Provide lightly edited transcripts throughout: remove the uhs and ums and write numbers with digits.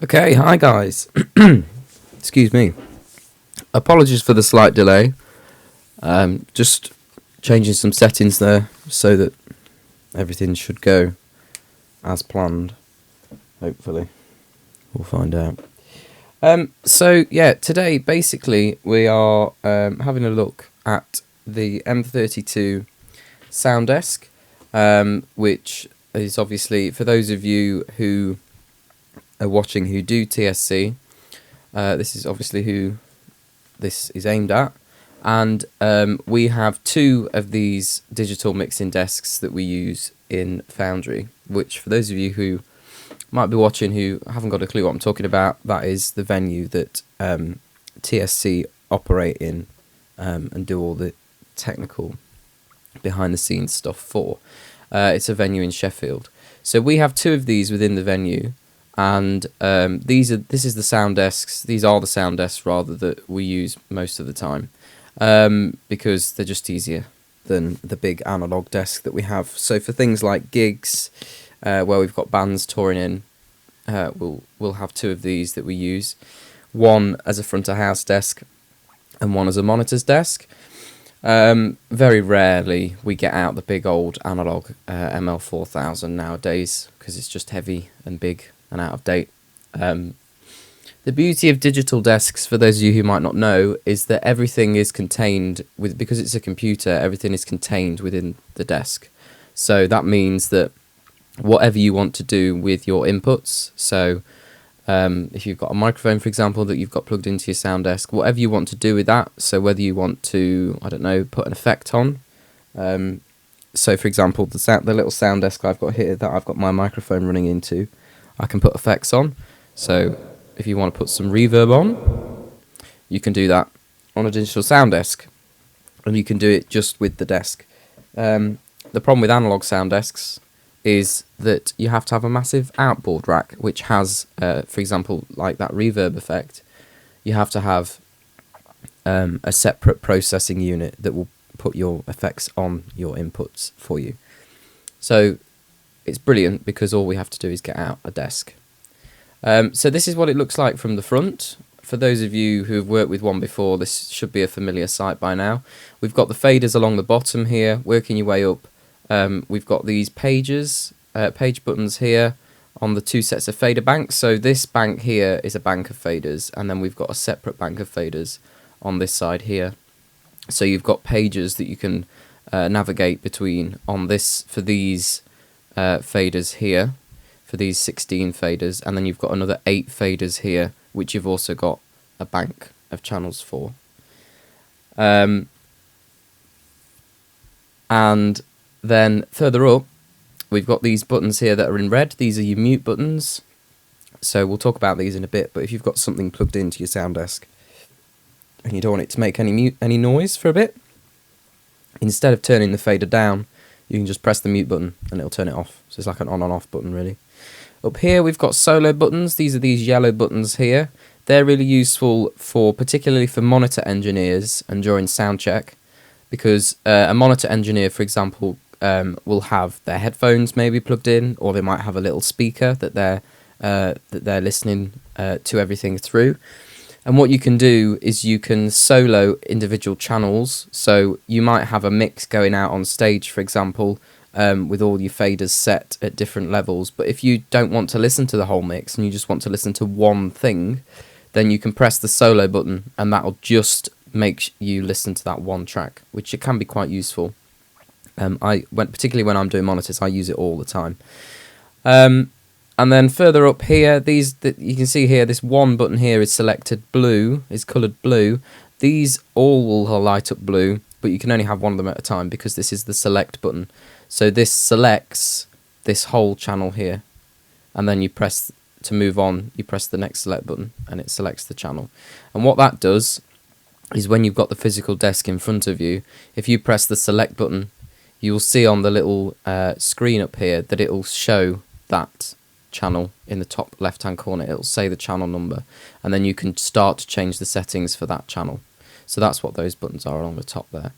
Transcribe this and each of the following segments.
Okay, hi guys. Excuse me. Apologies for the slight delay. Just changing some settings there so that everything should go as planned. Hopefully, we'll find out. So yeah, today basically we are having a look at the M32 sound desk, which is obviously for those of you who are watching who do TSC. This is obviously who this is aimed at, and we have two of these digital mixing desks that we use in Foundry, which for those of you who might be watching who haven't got a clue what I'm talking about, that is the venue that TSC operate in and do all the technical behind the scenes stuff for. It's a venue in Sheffield. So we have two of these within the venue, and this is the sound desks. These are the sound desks rather that we use most of the time, because they're just easier than the big analog desk that we have. So for things like gigs, where we've got bands touring in, we'll have two of these that we use. One as a front of house desk, and one as a monitors desk. Very rarely we get out the big old analog ML4000 nowadays, because it's just heavy and big and out of date. The beauty of digital desks, for those of you who might not know, is that everything is contained because it's a computer, everything is contained within the desk. So that means that whatever you want to do with your inputs, so if you've got a microphone, for example, that you've got plugged into your sound desk, whatever you want to do with that, so whether you want to, I don't know, put an effect on, so for example, the little sound desk I've got here that I've got my microphone running into, I can put effects on. So if you want to put some reverb on, you can do that on a digital sound desk, and you can do it just with the desk. The problem with analog sound desks is that you have to have a massive outboard rack, which has, for example, like that reverb effect, you have to have a separate processing unit that will put your effects on your inputs for you. So it's brilliant because all we have to do is get out a desk. So this is what it looks like from the front. For those of you who have worked with one before, this should be a familiar sight by now. We've got the faders along the bottom here, working your way up. We've got these page buttons here on the two sets of fader banks. So this bank here is a bank of faders, and then we've got a separate bank of faders on this side here. So you've got pages that you can navigate between on this for these faders here, for these 16 faders, and then you've got another 8 faders here, which you've also got a bank of channels for. And then further up, we've got these buttons here that are in red. These are your mute buttons. So we'll talk about these in a bit, but if you've got something plugged into your sound desk and you don't want it to make any noise for a bit, instead of turning the fader down, you can just press the mute button and it'll turn it off. So it's like an on and off button, really. Up here we've got solo buttons. These are these yellow buttons here. They're really useful particularly for monitor engineers and during sound check, because a monitor engineer, for example, will have their headphones maybe plugged in, or they might have a little speaker that they're listening to everything through. And what you can do is you can solo individual channels. So you might have a mix going out on stage, for example, with all your faders set at different levels. But if you don't want to listen to the whole mix and you just want to listen to one thing, then you can press the solo button and that'll just make you listen to that one track, which it can be quite useful. Particularly when I'm doing monitors, I use it all the time. And then further up here, you can see here, this one button here is selected blue, is coloured blue. These all will light up blue, but you can only have one of them at a time because this is the select button. So this selects this whole channel here, and then you press to move on, you press the next select button and it selects the channel. And what that does is when you've got the physical desk in front of you, if you press the select button, you will see on the little screen up here that it will show that channel in the top left hand corner. It will say the channel number, and then you can start to change the settings for that channel. So that's what those buttons are along the top there.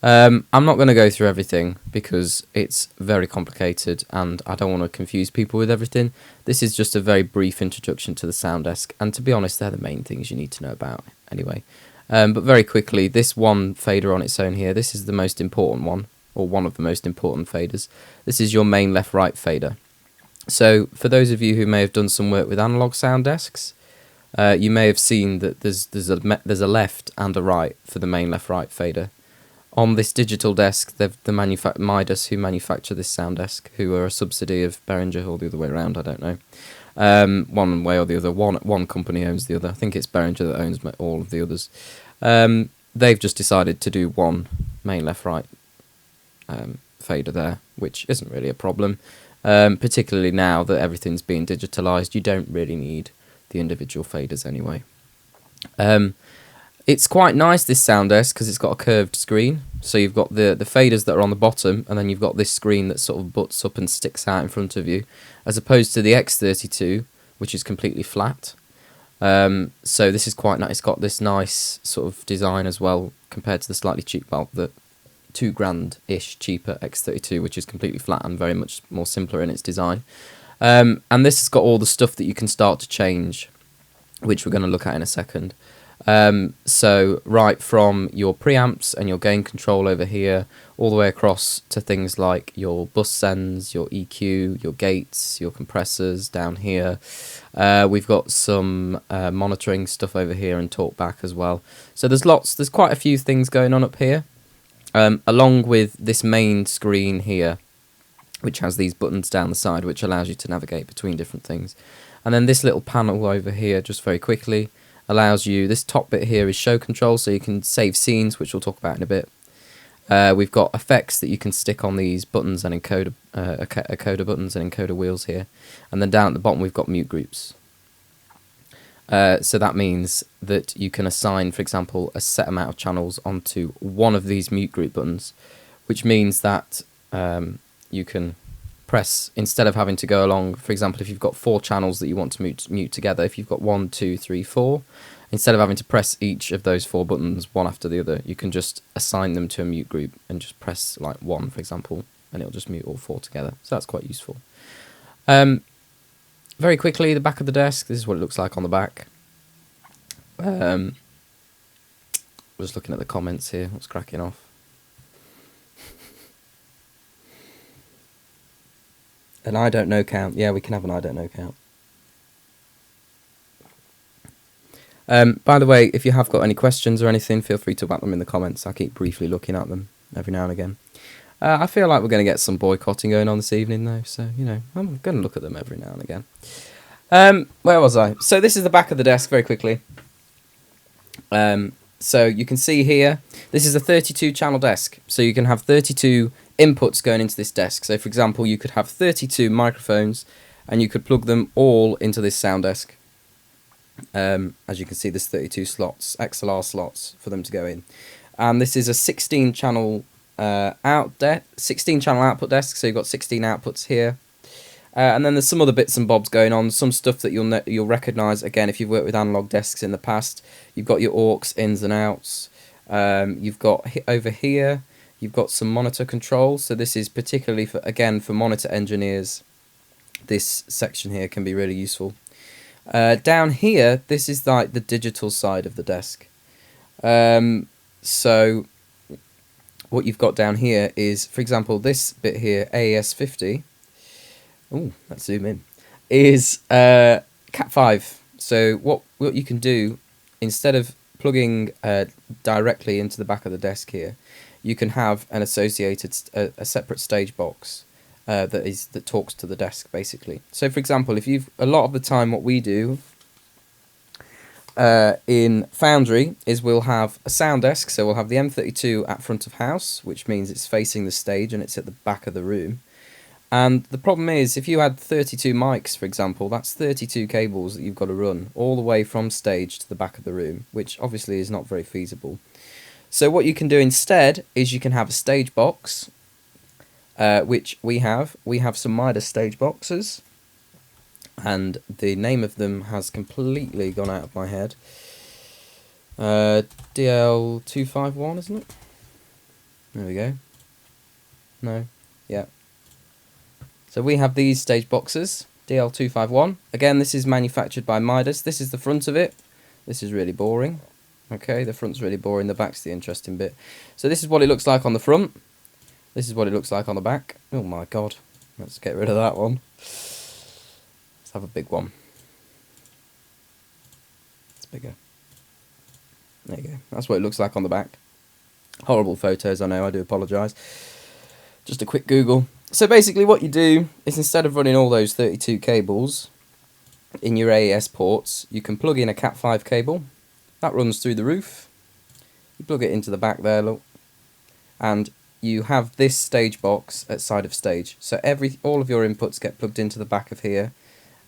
I'm not going to go through everything because it's very complicated and I don't want to confuse people with everything. This is just a very brief introduction to the sound desk, and to be honest, they're the main things you need to know about anyway. But very quickly, this one fader on its own here, this is the most important one, or one of the most important faders. This is your main left-right fader. So for those of you who may have done some work with analog sound desks, you may have seen that there's a left and a right for the main left-right fader. On this digital desk, the Midas, who manufacture this sound desk, who are a subsidy of Behringer, or the other way around, I don't know. One way or the other. One company owns the other. I think it's Behringer that owns all of the others. They've just decided to do one main left-right fader there, which isn't really a problem. Particularly now that everything's being digitalised, you don't really need the individual faders anyway. It's quite nice, this sound desk, because it's got a curved screen. So you've got the faders that are on the bottom, and then you've got this screen that sort of butts up and sticks out in front of you, as opposed to the X32, which is completely flat. So this is quite nice. It's got this nice sort of design as well, compared to the slightly cheap, well, the £2,000-ish cheaper X32, which is completely flat and very much more simpler in its design. And this has got all the stuff that you can start to change, which we're going to look at in a second. So right from your preamps and your gain control over here, all the way across to things like your bus sends, your EQ, your gates, your compressors down here. We've got some monitoring stuff over here and talkback as well. So there's quite a few things going on up here, along with this main screen here, which has these buttons down the side, which allows you to navigate between different things. And then this little panel over here, just very quickly, allows you, this top bit here is show control, so you can save scenes, which we'll talk about in a bit. We've got effects that you can stick on these buttons and encoder buttons and encoder wheels here. And then down at the bottom we've got mute groups. So that means that you can assign, for example, a set amount of channels onto one of these mute group buttons, which means that you can press, instead of having to go along, for example, if you've got 4 channels that you want to mute together, if you've got 1, 2, 3, 4, instead of having to press each of those 4 buttons one after the other, you can just assign them to a mute group and just press like 1, for example, and it'll just mute all 4 together. So that's quite useful. Very quickly, the back of the desk, this is what it looks like on the back. Just looking at the comments here, what's cracking off. An I don't know count. Yeah, we can have an I don't know count. By the way, if you have got any questions or anything, feel free to whack them in the comments. I keep briefly looking at them every now and again. I feel like we're going to get some boycotting going on this evening, though, so, you know, I'm going to look at them every now and again. Where was I? So this is the back of the desk, very quickly. So you can see here, this is a 32 channel desk, so you can have 32 inputs going into this desk. So for example, you could have 32 microphones and you could plug them all into this sound desk. As you can see, there's 32 slots, XLR slots for them to go in. And this is a 16 channel 16 channel output desk, so you've got 16 outputs here. And then there's some other bits and bobs going on, some stuff that you'll recognise, again, if you've worked with analog desks in the past. You've got your aux ins and outs. You've got over here, you've got some monitor control. So this is particularly, for monitor engineers. This section here can be really useful. Down here, this is like the digital side of the desk. So what you've got down here is, for example, this bit here, AES50. Oh, let's zoom in. Is Cat5. So what you can do, instead of plugging directly into the back of the desk here, you can have an associated a separate stage box that talks to the desk, basically. So for example, if a lot of the time what we do in Foundry is we'll have a sound desk, so we'll have the M32 at front of house, which means it's facing the stage and it's at the back of the room. And the problem is, if you had 32 mics, for example, that's 32 cables that you've got to run all the way from stage to the back of the room, which obviously is not very feasible. So what you can do instead is you can have a stage box, which we have. We have some Midas stage boxes, and the name of them has completely gone out of my head. DL251, isn't it? There we go. No. Yeah. So we have these stage boxes, DL251. Again, this is manufactured by Midas. This is the front of it. This is really boring. Okay, the front's really boring, the back's the interesting bit. So this is what it looks like on the front. This is what it looks like on the back. Oh my god. Let's get rid of that one. Let's have a big one. It's bigger. There you go. That's what it looks like on the back. Horrible photos, I know, I do apologise. Just a quick Google. So basically what you do is, instead of running all those 32 cables in your AES ports, you can plug in a Cat5 cable. That runs through the roof. You plug it into the back there, look. And you have this stage box at side of stage. So all of your inputs get plugged into the back of here,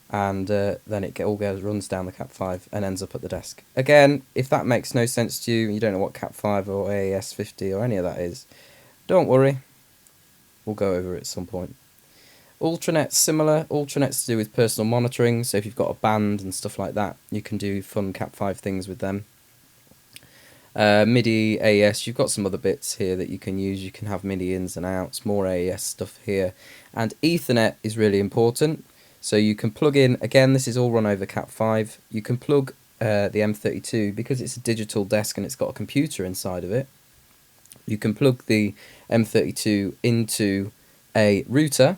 and then it runs down the Cat5 and ends up at the desk. Again, if that makes no sense to you, you don't know what Cat5 or AES50 or any of that is, don't worry. We'll go over it at some point. Ultranet's similar. Ultranet's to do with personal monitoring, so if you've got a band and stuff like that, you can do fun Cat5 things with them. MIDI, AES, you've got some other bits here that you can use. You can have MIDI ins and outs, more AES stuff here. And Ethernet is really important. So you can plug in, again, this is all run over Cat5. You can plug the M32, because it's a digital desk and it's got a computer inside of it. You can plug the M32 into a router,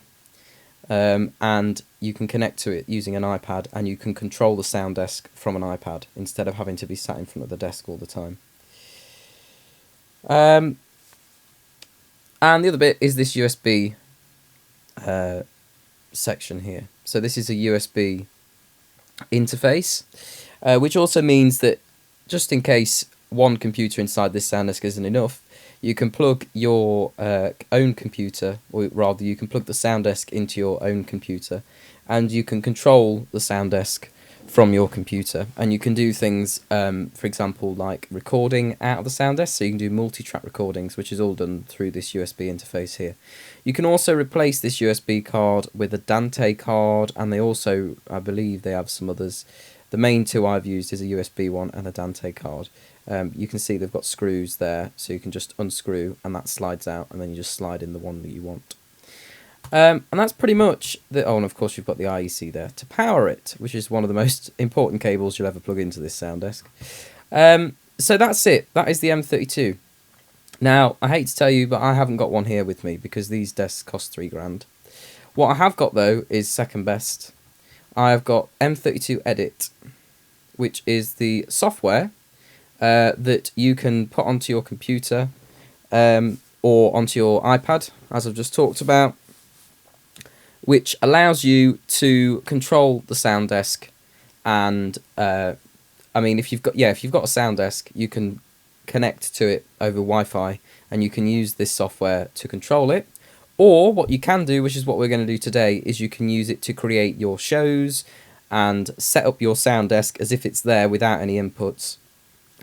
and you can connect to it using an iPad, and you can control the sound desk from an iPad instead of having to be sat in front of the desk all the time. And the other bit is this USB section here. So this is a USB interface, which also means that just in case one computer inside this sound desk isn't enough, you can plug your own computer, or rather you can plug the sound desk into your own computer, and you can control the sound desk from your computer, and you can do things, for example, like recording out of the sound desk, so you can do multi-track recordings, which is all done through this USB interface here. You can also replace this USB card with a Dante card, and they also, I believe they have some others. The main two I've used is a USB one and a Dante card. You can see they've got screws there, so you can just unscrew and that slides out, and then you just slide in the one that you want. And that's pretty much the. Oh, and of course you've got the IEC there to power it, which is one of the most important cables you'll ever plug into this sound desk. So that's it. That is the M32. Now, I hate to tell you, but I haven't got one here with me because these desks cost £3 grand. What I have got though is second best. I've got M32 Edit, which is the software that you can put onto your computer or onto your iPad, as I've just talked about, which allows you to control the sound desk. And I mean, if you've got a sound desk, you can connect to it over Wi-Fi, and you can use this software to control it. Or what you can do, which is what we're going to do today, is you can use it to create your shows and set up your sound desk as if it's there without any inputs,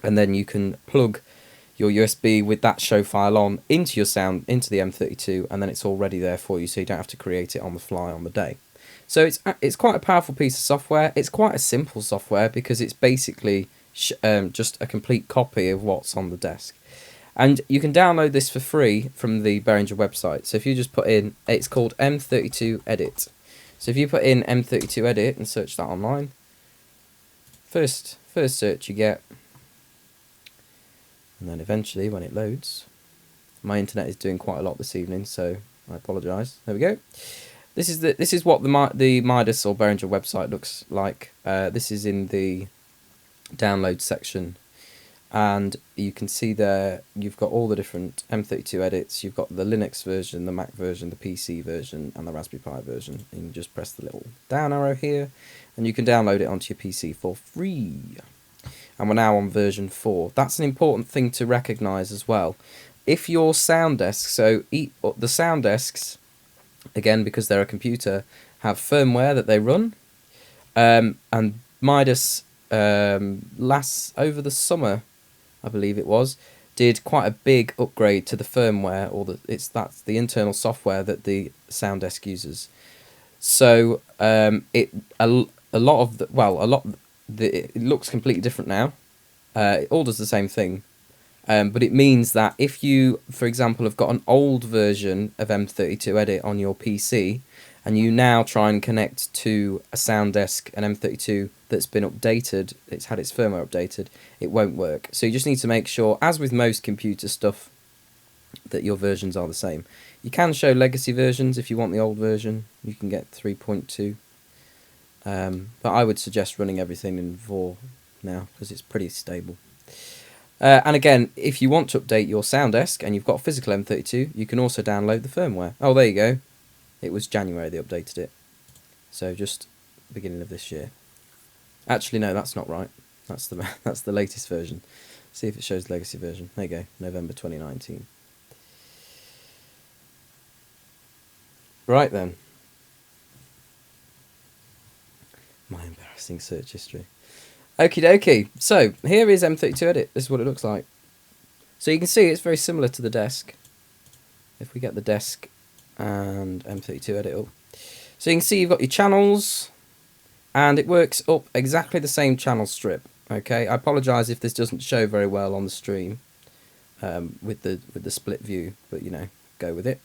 and then you can plug your USB with that show file on into the M32, and then it's all ready there for you, so you don't have to create it on the fly on the day. So it's quite a powerful piece of software. It's quite a simple software because it's basically just a complete copy of what's on the desk. And you can download this for free from the Behringer website. So if you just put in, it's called M32 Edit. So if you put in M32 Edit and search that online, first search you get, and then eventually when it loads, my internet is doing quite a lot this evening, so I apologise. There we go. This is what the Midas or Behringer website looks like. This is in the download section, and you can see there you've got all the different M32 edits. You've got the Linux version, the Mac version, the PC version, and the Raspberry Pi version. And you just press the little down arrow here, and you can download it onto your PC for free. And we're now on version 4. That's an important thing to recognise as well. If your sound desk, so the sound desks, again because they're a computer, have firmware that they run, and Midas over the summer, I believe it was, did quite a big upgrade to the firmware, or that's the internal software that the sound desk uses. So it looks completely different now. It all does the same thing, But it means that if you, for example, have got an old version of M32 Edit on your PC, and you now try and connect to a Sound Desk, an M32 that's been updated, it's had its firmware updated, it won't work. So you just need to make sure, as with most computer stuff, that your versions are the same. You can show legacy versions if you want the old version. You can get 3.2. But I would suggest running everything in VOR now, because it's pretty stable. And again, if you want to update your Sound Desk and you've got a physical M32, you can also download the firmware. Oh, there you go. It was January they updated it. So just beginning of this year. Actually, no, that's not right. That's the latest version. See if it shows the legacy version. There you go, November 2019. Right then. My embarrassing search history. Okie dokie. So here is M32 Edit. This is what it looks like. So you can see it's very similar to the desk. If we get the desk and M32 Edit up. So you can see you've got your channels, and it works up exactly the same channel strip. Okay, I apologise if this doesn't show very well on the stream with the split view, but you know, go with it.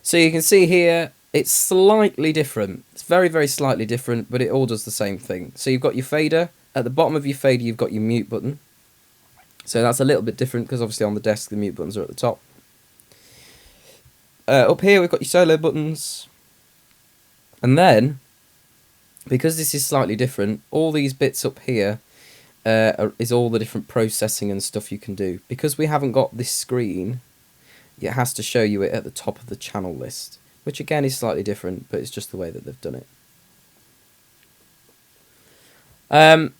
So you can see here it's slightly different. It's very, very slightly different, but it all does the same thing. So you've got your fader. At the bottom of your fader, you've got your mute button. So that's a little bit different because obviously on the desk the mute buttons are at the top. Up here we've got your solo buttons. And then, because this is slightly different, all these bits up here is all the different processing and stuff you can do. Because we haven't got this screen, it has to show you it at the top of the channel list. Which again is slightly different, but it's just the way that they've done it.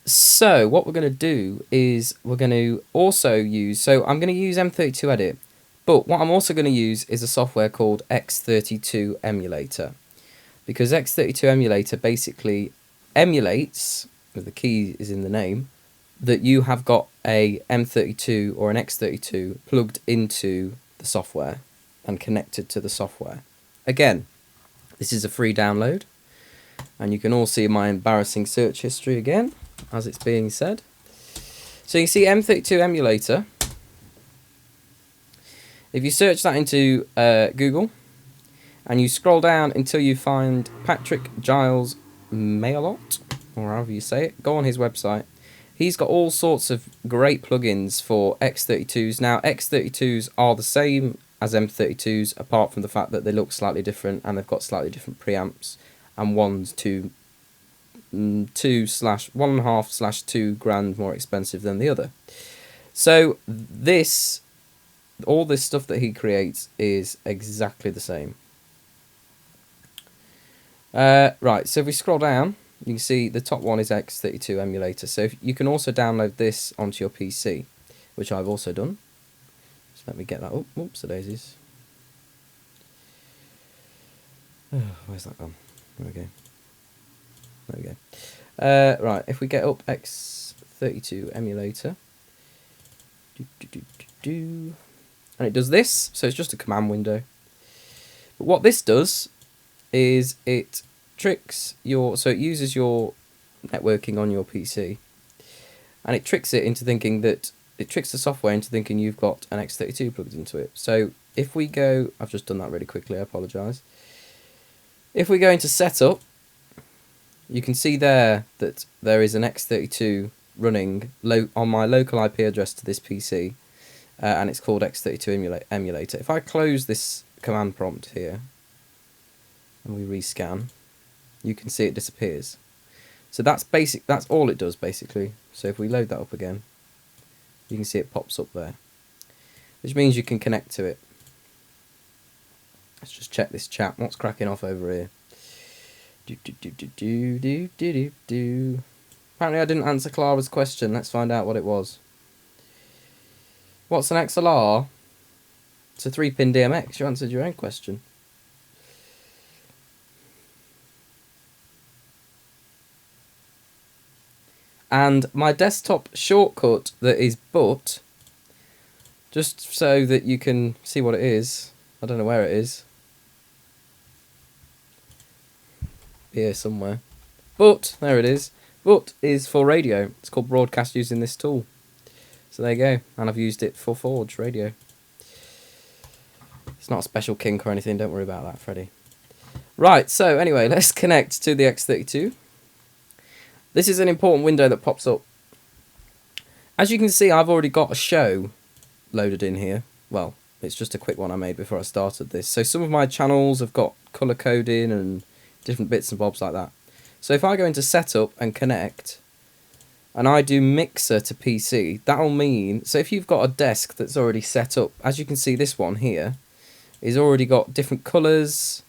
So what we're going to do is we're going to also use, so I'm going to use M32 Edit, but what I'm also going to use is a software called X32 Emulator, because X32 Emulator basically emulates, the key is in the name, that you have got a M32 or an X32 plugged into the software and connected to the software. Again, this is a free download. And you can all see my embarrassing search history again, as it's being said. So you see M32 Emulator. If you search that into Google, and you scroll down until you find Patrick Giles Mailot, or however you say it, go on his website. He's got all sorts of great plugins for X32s. Now, X32s are the same as M32s, apart from the fact that they look slightly different, and they've got slightly different preamps. And one's 1.5/2 grand more expensive than the other. So all this stuff that he creates is exactly the same. Right, so if we scroll down, you can see the top one is X32 Emulator. So you can also download this onto your PC, which I've also done. So let me get that up. Oops, the daisies. Oh, where's that gone? There we go. There we go. Right, if we get up X32 Emulator, and it does this, so it's just a command window. But what this does is it tricks so it uses your networking on your PC, and it tricks it into thinking that, it tricks the software into thinking you've got an X32 plugged into it. So if we go, I've just done that really quickly, I apologise. If we go into setup, you can see there that there is an X32 running on my local IP address to this PC, and it's called X32 Emulator. If I close this command prompt here, and we rescan, you can see it disappears. So that's all it does basically. So if we load that up again, you can see it pops up there, which means you can connect to it. Let's just check this chat. What's cracking off over here? Apparently I didn't answer Clara's question. Let's find out what it was. What's an XLR? It's a 3-pin DMX. You answered your own question. And my desktop shortcut that is but, just so that you can see what it is. I don't know where it is. Here somewhere. But, there it is. But is for radio. It's called broadcast using this tool. So there you go, and I've used it for Forge Radio. It's not a special kink or anything, don't worry about that, Freddie. Right, so anyway, let's connect to the X32. This is an important window that pops up. As you can see, I've already got a show loaded in here. Well, it's just a quick one I made before I started this. So some of my channels have got colour coding and different bits and bobs like that. So if I go into Setup and Connect, and I do Mixer to PC, that'll mean... So if you've got a desk that's already set up, as you can see, this one here is already got different colours,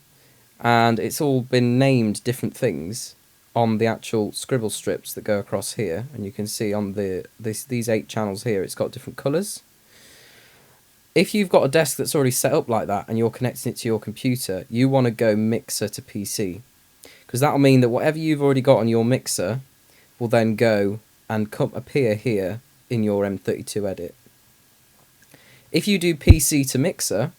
and it's all been named different things on the actual scribble strips that go across here, and you can see on these 8 channels here it's got different colours. If you've got a desk that's already set up like that and you're connecting it to your computer, you want to go Mixer to PC, because that'll mean that whatever you've already got on your mixer will then go and appear here in your M32 edit. If you do PC to mixer,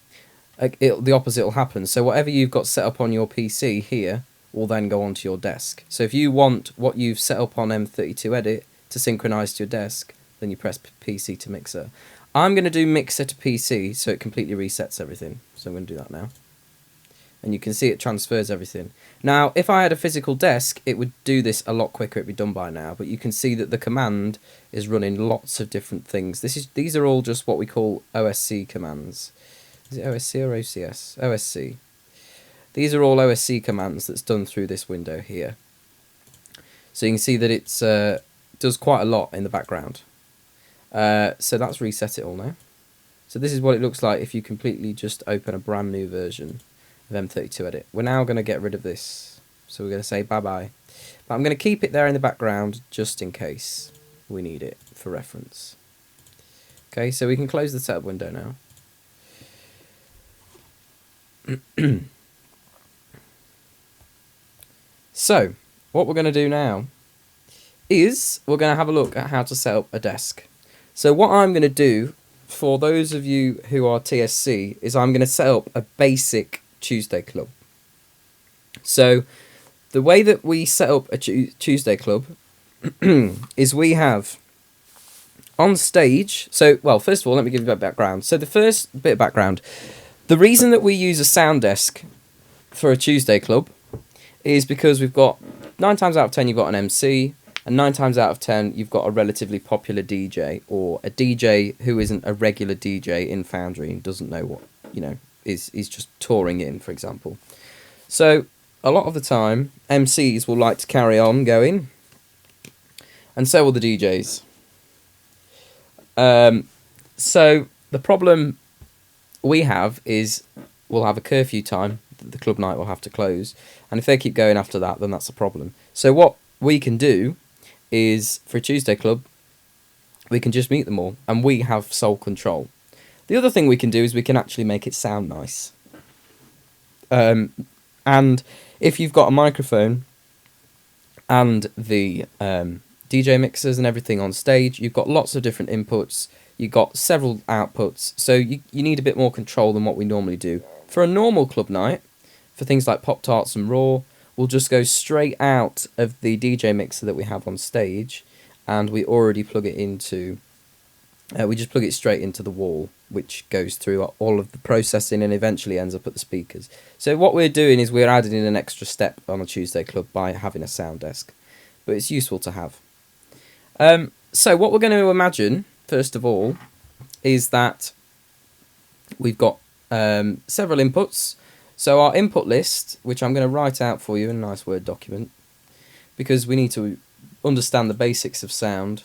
the opposite will happen. So whatever you've got set up on your PC here will then go onto your desk. So if you want what you've set up on M32 Edit to synchronize to your desk, then you press PC to mixer. I'm going to do mixer to PC so it completely resets everything. So I'm going to do that now. And you can see it transfers everything. Now, if I had a physical desk, it would do this a lot quicker. It'd be done by now. But you can see that the command is running lots of different things. These are all just what we call OSC commands. Is it OSC or OCS? OSC. These are all OSC commands that's done through this window here. So you can see that it does quite a lot in the background. So that's reset it all now. So this is what it looks like if you completely just open a brand new version of M32 Edit. We're now going to get rid of this. So we're going to say bye-bye. But I'm going to keep it there in the background just in case we need it for reference. Okay, so we can close the setup window now. So, what we're going to do now is we're going to have a look at how to set up a desk. So what I'm going to do for those of you who are TSC is I'm going to set up a basic Tuesday club. So the way that we set up a Tuesday club is we have on stage, so, well, first of all, let me give you a bit of background. So the first bit of background, the reason that we use a sound desk for a Tuesday club is because we've got 9 times out of 10 you've got an MC, and 9 times out of 10 you've got a relatively popular DJ, or a DJ who isn't a regular DJ in Foundry and doesn't know what, you know, is just touring in, for example. So a lot of the time MCs will like to carry on going, and so will the DJs. So the problem we have is we'll have a curfew time. The club night will have to close, and if they keep going after that, then that's a problem. So what we can do is, for a Tuesday club, we can just mute them all, and we have sole control. The other thing we can do is we can actually make it sound nice. And if you've got a microphone and the DJ mixers and everything on stage, you've got lots of different inputs, you've got several outputs, so you need a bit more control than what we normally do. For a normal club night, for things like Pop-Tarts and Raw, we'll just go straight out of the DJ mixer that we have on stage, and we already plug it into, we just plug it straight into the wall, which goes through all of the processing and eventually ends up at the speakers. So what we're doing is we're adding in an extra step on a Tuesday club by having a sound desk, but it's useful to have. So what we're going to imagine, first of all, is that we've got several inputs. So our input list, which I'm going to write out for you in a nice Word document, because we need to understand the basics of sound,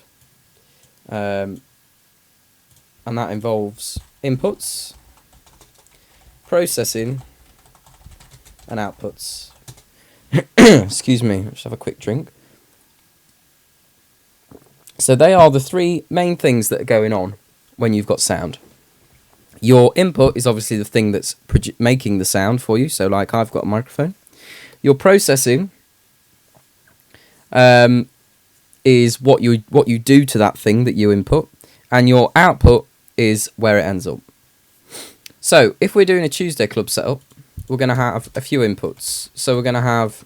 and that involves inputs, processing, and outputs. Excuse me, let's have a quick drink. So they are the 3 main things that are going on when you've got sound. Your input is obviously the thing that's making the sound for you, so like I've got a microphone. Your processing is what you do to that thing that you input, and your output is where it ends up. So if we're doing a Tuesday club setup, we're going to have a few inputs. So we're going to have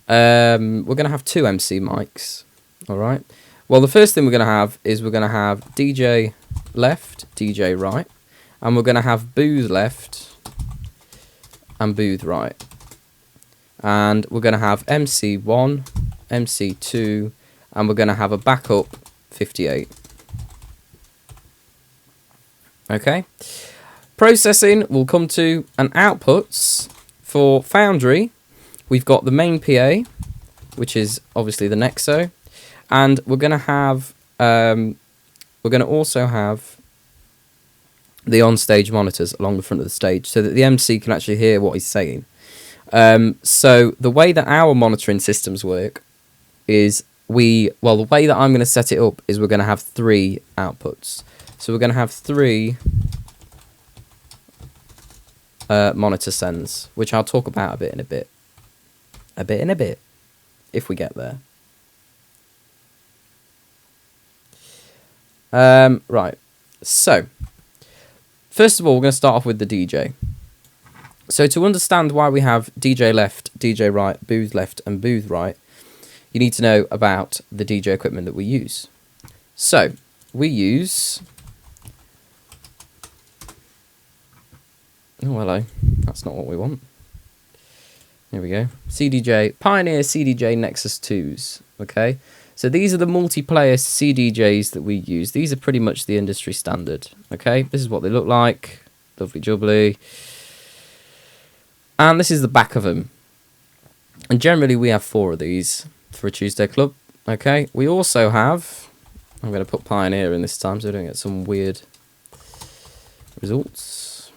2 MC mics. All right. Well, the first thing we're going to have is we're going to have DJ left, DJ right, and we're going to have booth left and booth right. And we're going to have MC1, MC2, and we're going to have a backup 58. Okay. Processing will come to, and outputs for Foundry. We've got the main PA, which is obviously the Nexo, and we're going to have, we're going to also have the on-stage monitors along the front of the stage, so that the MC can actually hear what he's saying. So the way that our monitoring systems work is the way that I'm going to set it up is we're going to have 3 outputs. So we're going to have 3 monitor sends, which I'll talk about a bit in a bit. If we get there. Right, so first of all, we're going to start off with the DJ. So to understand why we have DJ left, DJ right, booth left and booth right, you need to know about the DJ equipment that we use. So we use... Oh, hello. That's not what we want. Here we go. CDJ, Pioneer CDJ Nexus 2s. Okay. So these are the multiplayer CDJs that we use. These are pretty much the industry standard. Okay. This is what they look like. Lovely jubbly. And this is the back of them. And generally we have 4 of these for a Tuesday club. Okay. We also have... I'm going to put Pioneer in this time so we don't get some weird results.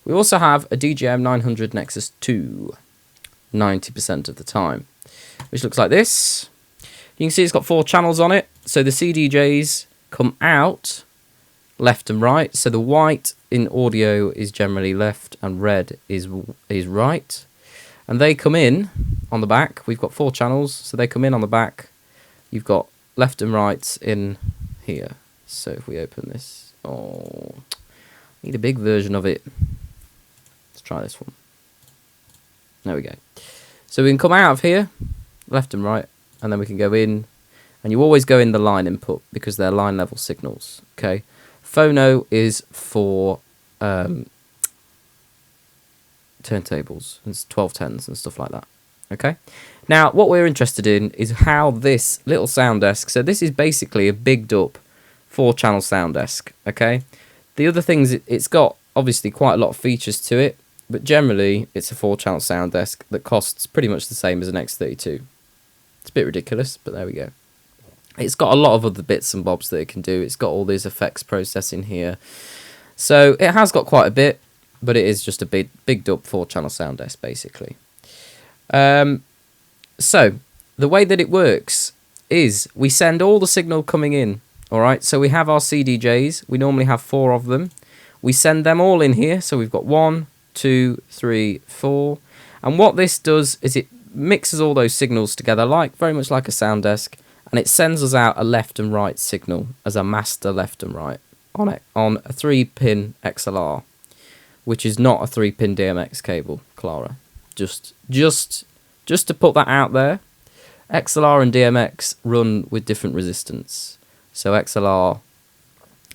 We also have a DJM 900 Nexus 2, 90% of the time, which looks like this. You can see it's got 4 channels on it, so the CDJs come out left and right. So the white in audio is generally left and red is right. And they come in on the back. We've got 4 channels, so they come in on the back. You've got left and right in here. So if we open this, oh, need a big version of it. Try this one. There we go. So we can come out of here, left and right, and then we can go in, and you always go in the line input because they're line level signals. Okay. Phono is for turntables and 1210s and stuff like that. Okay. Now what we're interested in is how this little sound desk. So this is basically a bigged up 4-channel sound desk. Okay. The other things, it's got obviously quite a lot of features to it. But generally, it's a 4-channel sound desk that costs pretty much the same as an X32. It's a bit ridiculous, but there we go. It's got a lot of other bits and bobs that it can do. It's got all these effects processing here. So it has got quite a bit, but it is just a bigged up 4-channel sound desk, basically. So the way that it works is we send all the signal coming in. All right, so we have our CDJs. We normally have 4 of them. We send them all in here. So we've got 1, 2, 3, 4, and what this does is it mixes all those signals together, very much like a sound desk, and it sends us out a left and right signal as a master left and right on a 3-pin XLR, which is not a 3-pin DMX cable, Clara. Just to put that out there, XLR and DMX run with different resistance. So XLR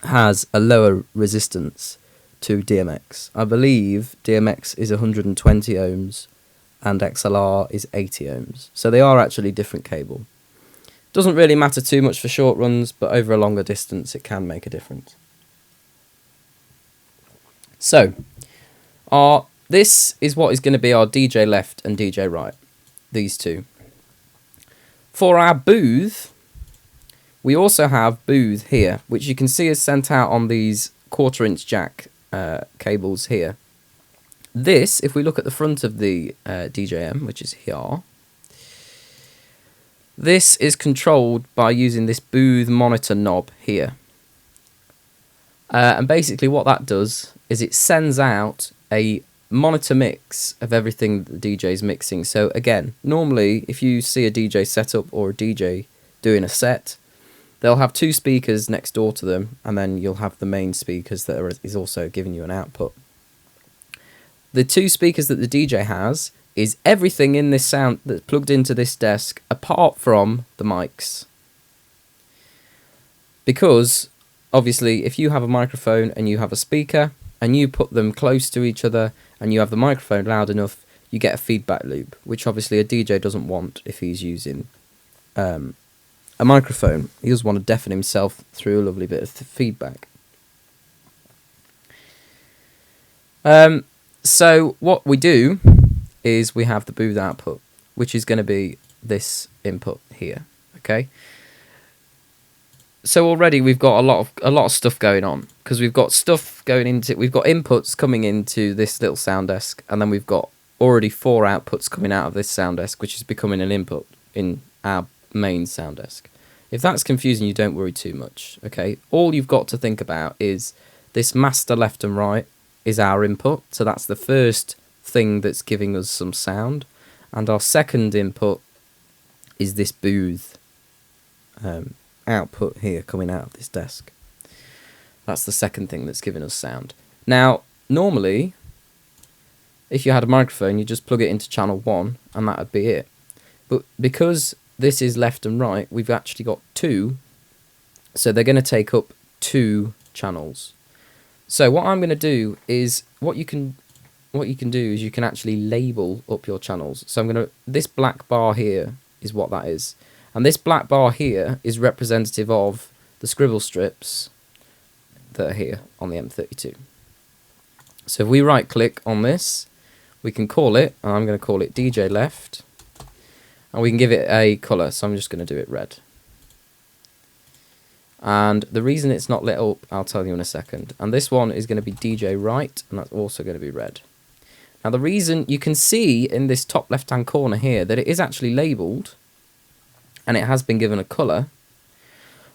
has a lower resistance to DMX. I believe DMX is 120 ohms and XLR is 80 ohms. So they are actually different cable. Doesn't really matter too much for short runs, but over a longer distance it can make a difference. So, this is what is going to be our DJ left and DJ right. These 2. For our booth, we also have booth here, which you can see is sent out on these 1/4-inch jack cables here. This, if we look at the front of the DJM, which is here, this is controlled by using this booth monitor knob here. And basically what that does is it sends out a monitor mix of everything that the DJ is mixing. So again, normally if you see a DJ setup or a DJ doing a set, they'll have 2 speakers next door to them, and then you'll have the main speakers that is also giving you an output. The 2 speakers that the DJ has is everything in this sound that's plugged into this desk apart from the mics. Because obviously if you have a microphone and you have a speaker and you put them close to each other and you have the microphone loud enough, you get a feedback loop, which obviously a DJ doesn't want if he's using a microphone. He doesn't want to deafen himself through a lovely bit of feedback. So what we do is we have the booth output, which is going to be this input here. Okay. So already we've got a lot of stuff going on, because we've got inputs coming into this little sound desk, and then we've got already 4 outputs coming out of this sound desk, which is becoming an input in our main sound desk. If that's confusing you, don't worry too much. Okay, all you've got to think about is this master left and right is our input, so that's the first thing that's giving us some sound, and our second input is this booth output here coming out of this desk. That's the second thing that's giving us sound. Now, normally, if you had a microphone, you just plug it into channel 1 and that would be it. But because this is left and right, we've actually got 2, so they're going to take up 2 channels. So what I'm going to do is, what you can do is you can actually label up your channels. So this black bar here is what that is. And this black bar here is representative of the scribble strips that are here on the M32. So if we right click on this, we can call it, and I'm going to call it DJ left, and we can give it a colour, so I'm just going to do it red. And the reason it's not lit up, I'll tell you in a second. And this one is going to be DJ right, and that's also going to be red. Now the reason, you can see in this top left hand corner here that it is actually labelled, and it has been given a colour,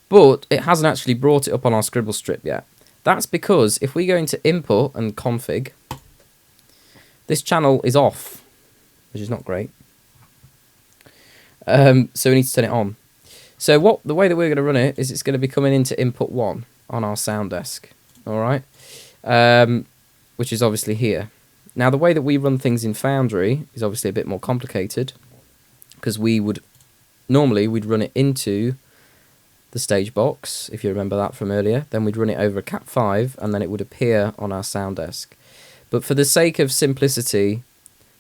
but it hasn't actually brought it up on our scribble strip yet. That's because if we go into input and config, this channel is off, which is not great. So we need to turn it on. So the way that we're going to run it is it's going to be coming into input 1 on our sound desk, alright, which is obviously here. Now the way that we run things in Foundry is obviously a bit more complicated, because normally we'd run it into the stage box, if you remember that from earlier, then we'd run it over a Cat5 and then it would appear on our sound desk. But for the sake of simplicity,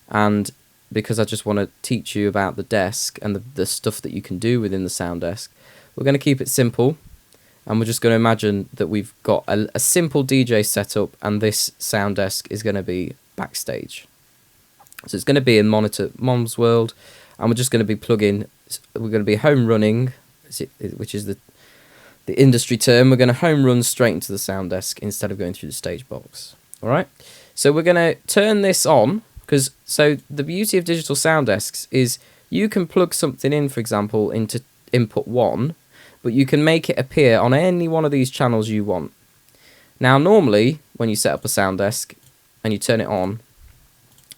and because I just want to teach you about the desk and the stuff that you can do within the sound desk, we're going to keep it simple, and we're just going to imagine that we've got a simple DJ setup, and this sound desk is going to be backstage. So it's going to be in Mom's World, and we're just going to be we're going to be home running, which is the industry term. We're going to home run straight into the sound desk instead of going through the stage box. All right, so we're going to turn this on, so the beauty of digital sound desks is you can plug something in, for example, into input 1, but you can make it appear on any one of these channels you want. Now normally when you set up a sound desk and you turn it on,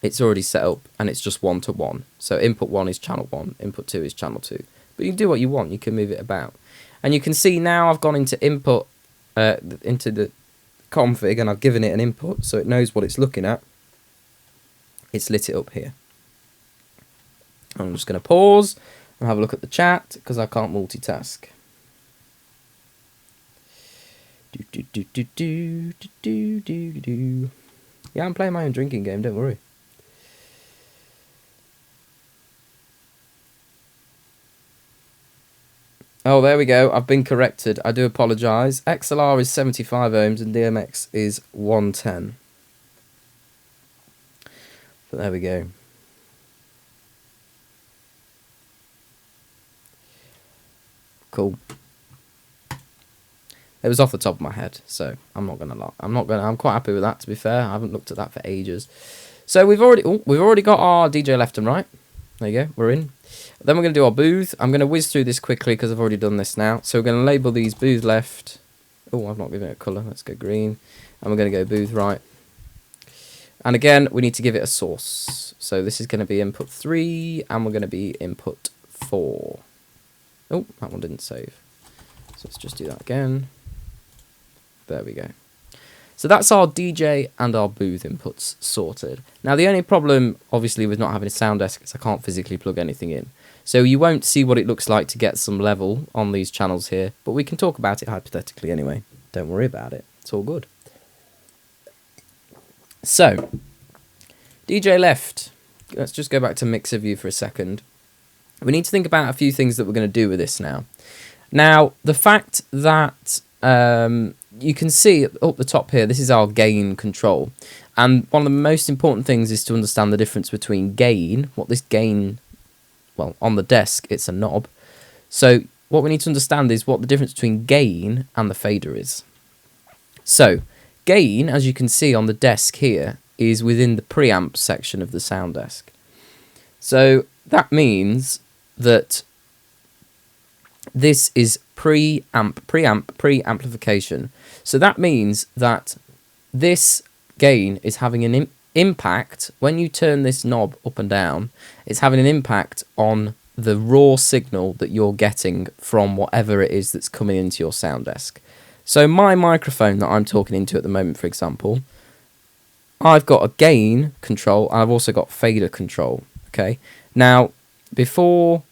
it's already set up and it's just 1 to 1. So input 1 is channel 1, input 2 is channel 2. But you can do what you want, you can move it about. And you can see now I've gone into input, into the config, and I've given it an input so it knows what it's looking at. It's lit it up here. I'm just going to pause and have a look at the chat because I can't multitask. Yeah, I'm playing my own drinking game, don't worry. Oh, there we go. I've been corrected. I do apologise. XLR is 75 ohms and DMX is 110. But there we go. Cool. It was off the top of my head, so I'm not gonna lie. I'm quite happy with that, to be fair. I haven't looked at that for ages. So we've already got our DJ left and right. There you go. We're in. Then we're gonna do our booth. I'm gonna whiz through this quickly because I've already done this now. So we're gonna label these booth left. Oh, I've not given it a colour. Let's go green. And we're gonna go booth right. And again, we need to give it a source. So this is going to be input 3, and we're going to be input 4. Oh, that one didn't save. So let's just do that again. There we go. So that's our DJ and our booth inputs sorted. Now the only problem, obviously, with not having a sound desk is I can't physically plug anything in. So you won't see what it looks like to get some level on these channels here, but we can talk about it hypothetically anyway. Don't worry about it. It's all good. So, DJ left. Let's just go back to mixer view for a second. We need to think about a few things that we're going to do with this now. Now, the fact that you can see up the top here, this is our gain control. And one of the most important things is to understand the difference between gain, what this gain, well, on the desk, it's a knob. So what we need to understand is what the difference between gain and the fader is. So gain, as you can see on the desk here, is within the preamp section of the sound desk. So that means that this is pre-amplification. So that means that this gain is having an impact, when you turn this knob up and down, it's having an impact on the raw signal that you're getting from whatever it is that's coming into your sound desk. So my microphone that I'm talking into at the moment, for example, I've got a gain control, and I've also got fader control, okay? Now, before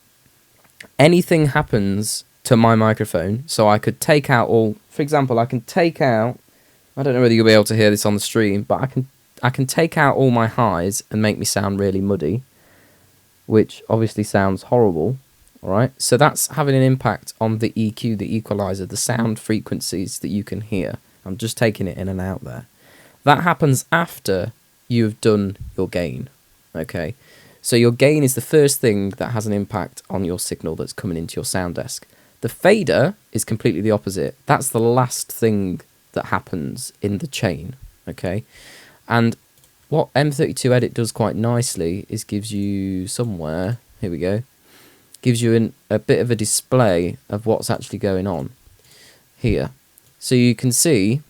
anything happens to my microphone, so I could take out all, for example, I can take out, I don't know whether you'll be able to hear this on the stream, but I can take out all my highs and make me sound really muddy, which obviously sounds horrible, alright? So that's having an impact on the EQ, the equalizer, the sound frequencies that you can hear. I'm just taking it in and out there. That happens after you've done your gain, okay? So your gain is the first thing that has an impact on your signal that's coming into your sound desk. The fader is completely the opposite. That's the last thing that happens in the chain, okay? And what M32 Edit does quite nicely is gives you somewhere, here we go, gives you a bit of a display of what's actually going on here. So you can see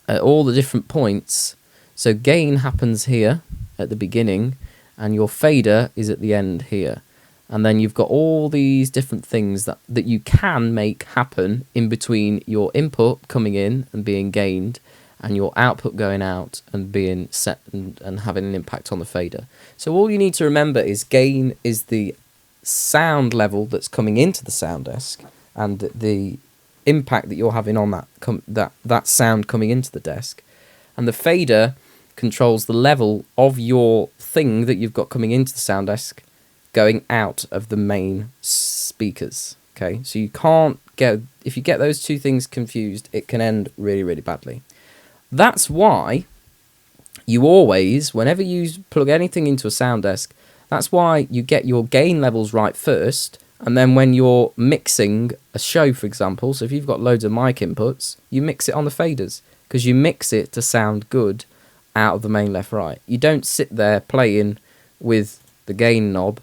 at all the different points, so gain happens here at the beginning, and your fader is at the end here. And then you've got all these different things that you can make happen in between your input coming in and being gained and your output going out and being set and having an impact on the fader. So all you need to remember is gain is the sound level that's coming into the sound desk and the impact that you're having on that sound coming into the desk. And the fader controls the level of your thing that you've got coming into the sound desk going out of the main speakers. Okay, so you can't get, if you get those two things confused, it can end really, really badly. That's why you always, whenever you plug anything into a sound desk, that's why you get your gain levels right first, and then when you're mixing a show, for example, so if you've got loads of mic inputs, you mix it on the faders, because you mix it to sound good out of the main left right. You don't sit there playing with the gain knob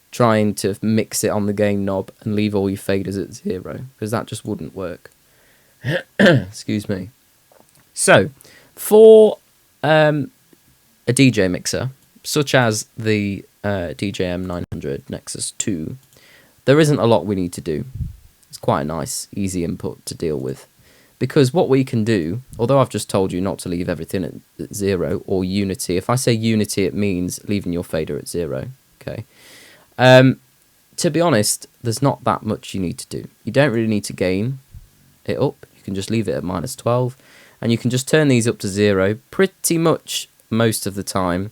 trying to mix it on the gain knob and leave all your faders at 0, because that just wouldn't work. Excuse me. So for a DJ mixer such as the DJ M900 Nexus 2, there isn't a lot we need to do. It's quite a nice easy input to deal with, because what we can do, although I've just told you not to leave everything at 0 or unity, if I say unity it means leaving your fader at 0, okay? To be honest, there's not that much you need to do. You don't really need to gain it up. You can just leave it at -12, and you can just turn these up to 0 pretty much most of the time,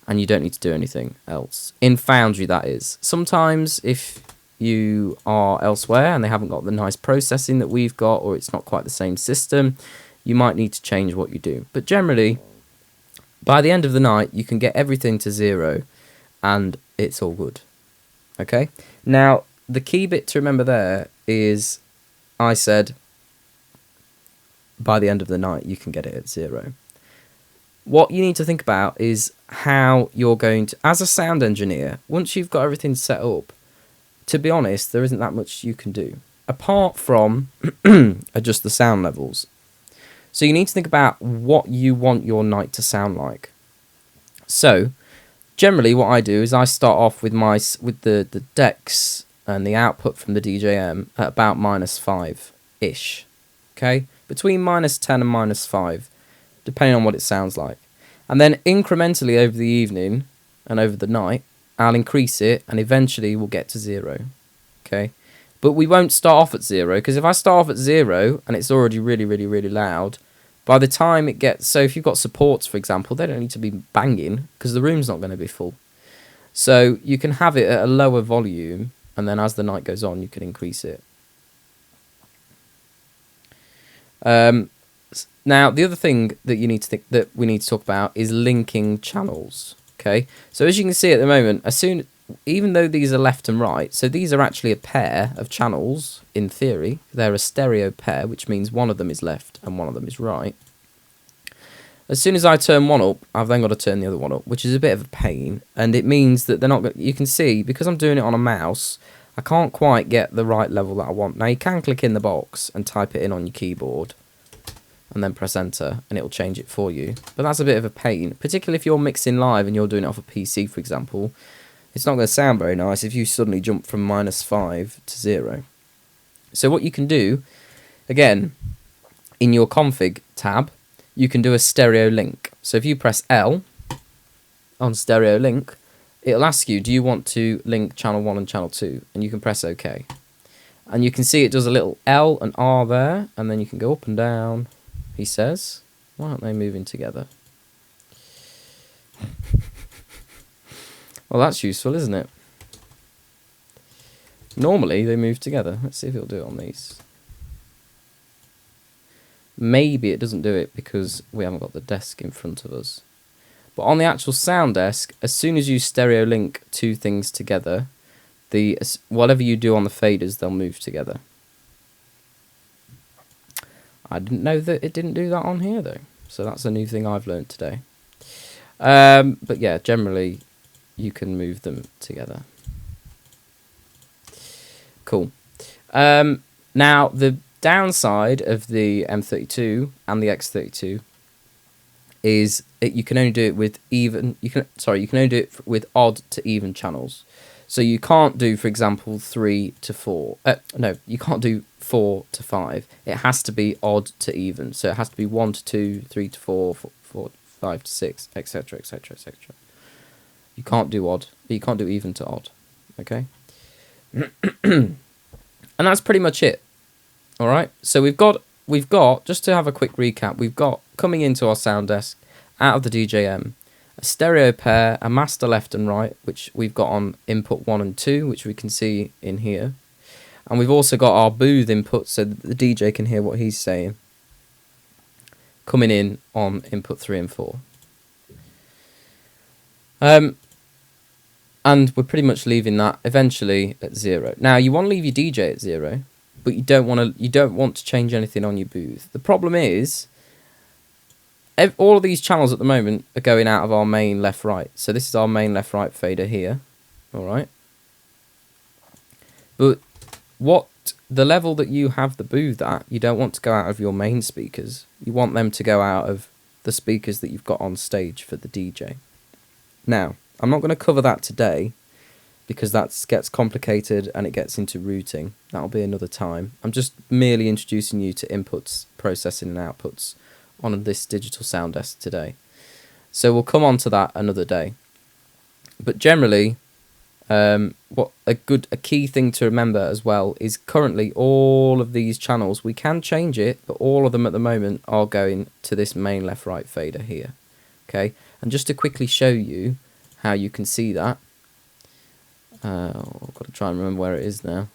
and you don't need to do anything else. In Foundry, that is. Sometimes if you are elsewhere and they haven't got the nice processing that we've got, or it's not quite the same system, you might need to change what you do. But generally, by the end of the night, you can get everything to 0, and it's all good. Okay? Now, the key bit to remember there is, I said, by the end of the night, you can get it at 0. What you need to think about is how you're going to, as a sound engineer, once you've got everything set up, to be honest, there isn't that much you can do, apart from adjust the sound levels. So you need to think about what you want your night to sound like. So, generally what I do is I start off with the decks and the output from the DJM at about -5-ish. Okay? Between -10 and -5. depending on what it sounds like. And then incrementally over the evening and over the night, I'll increase it, and eventually we'll get to 0. Okay? But we won't start off at 0, because if I start off at 0 and it's already really, really, really loud, by the time it gets... So if you've got supports, for example, they don't need to be banging, because the room's not going to be full. So you can have it at a lower volume, and then as the night goes on, you can increase it. Now, the other thing that you need to think that we need to talk about is linking channels. Okay, so as you can see at the moment, even though these are left and right, so these are actually a pair of channels in theory. They're a stereo pair, which means one of them is left and one of them is right. As soon as I turn one up, I've then got to turn the other one up, which is a bit of a pain, and it means that they're not. You can see, because I'm doing it on a mouse, I can't quite get the right level that I want. Now you can click in the box and type it in on your keyboard, and then press enter, and it'll change it for you. But that's a bit of a pain, particularly if you're mixing live and you're doing it off a PC, for example. It's not going to sound very nice if you suddenly jump from -5 to 0. So what you can do, again, in your config tab, you can do a stereo link. So if you press L on stereo link, it'll ask you, do you want to link channel 1 and channel 2? And you can press OK. And you can see it does a little L and R there, and then you can go up and down, he says. Why aren't they moving together? Well, that's useful, isn't it? Normally, they move together. Let's see if it'll do it on these. Maybe it doesn't do it because we haven't got the desk in front of us. But on the actual sound desk, as soon as you stereo link two things together, whatever you do on the faders, they'll move together. I didn't know that it didn't do that on here, though. So that's a new thing I've learned today. But yeah, generally, you can move them together. Cool. Now, the downside of the M32 and the X32 is you can only do it with you can only do it with odd to even channels. So you can't do, for example, 3 to 4. No, you can't do 4 to 5. It has to be odd to even. So it has to be 1 to 2, 3 to 4, 5 to 6, etc., etc., etc. You can't do odd, but you can't do even to odd. Okay? And that's pretty much it. All right? So we've got, just to have a quick recap, we've got, coming into our sound desk, out of the DJM, a stereo pair, a master left and right, which we've got on input 1 and 2, which we can see in here. And we've also got our booth input so that the DJ can hear what he's saying, coming in on input 3 and 4. And we're pretty much leaving that eventually at 0. Now you want to leave your DJ at 0, but you don't want to change anything on your booth. The problem is, all of these channels at the moment are going out of our main left-right. So this is our main left-right fader here. All right. But the level that you have the booth at, you don't want to go out of your main speakers. You want them to go out of the speakers that you've got on stage for the DJ. Now, I'm not going to cover that today because that gets complicated and it gets into routing. That'll be another time. I'm just merely introducing you to inputs, processing and outputs on this digital sound desk today. So we'll come on to that another day. But generally, a key thing to remember as well is currently all of these channels, we can change it, but all of them at the moment are going to this main left-right fader here. Okay, and just to quickly show you how you can see that, I've got to try and remember where it is now.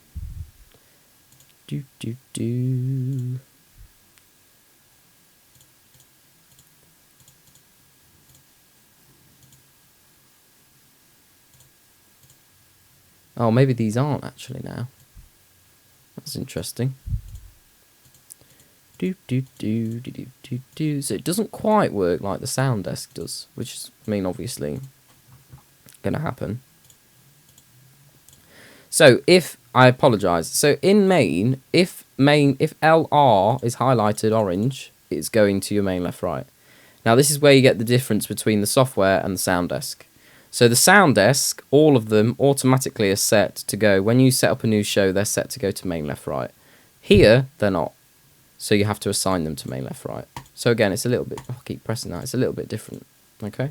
Oh, maybe these aren't actually now. That's interesting. So it doesn't quite work like the sound desk does, which is, I mean, obviously going to happen. So I apologise. So in main, if LR is highlighted orange, it's going to your main left right. Now this is where you get the difference between the software and the sound desk. So the sound desk, all of them automatically are set to go, when you set up a new show, they're set to go to main left right. Here, they're not. So you have to assign them to main, left, right. So again, it's a little bit, I'll keep pressing that, it's a little bit different, okay?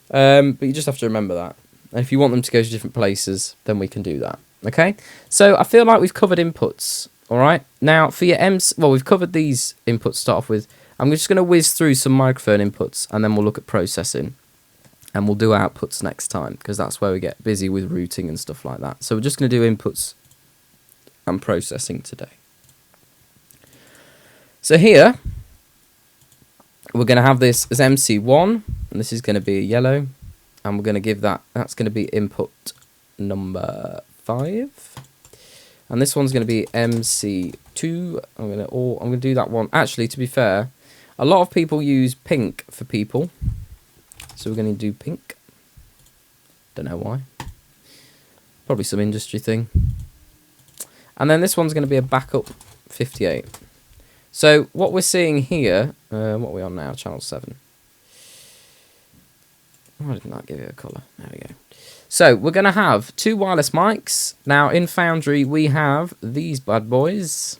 But you just have to remember that. And if you want them to go to different places, then we can do that, okay? So I feel like we've covered inputs, all right? Now, for your well, we've covered these inputs to start off with. I'm just going to whiz through some microphone inputs, and then we'll look at processing. And we'll do outputs next time, because that's where we get busy with routing and stuff like that. So we're just going to do inputs and processing today. So here, we're going to have this as MC1, and this is going to be a yellow, and we're going to give that's going to be input number 5, and this one's going to be MC2. I'm going to do that one. Actually, to be fair, a lot of people use pink for people, so we're going to do pink. Don't know why. Probably some industry thing. And then this one's going to be a backup 58. So what we're seeing here, what are we on now? Channel 7. Why didn't that give you a colour? There we go. So we're going to have 2 wireless mics. Now in Foundry we have these bad boys.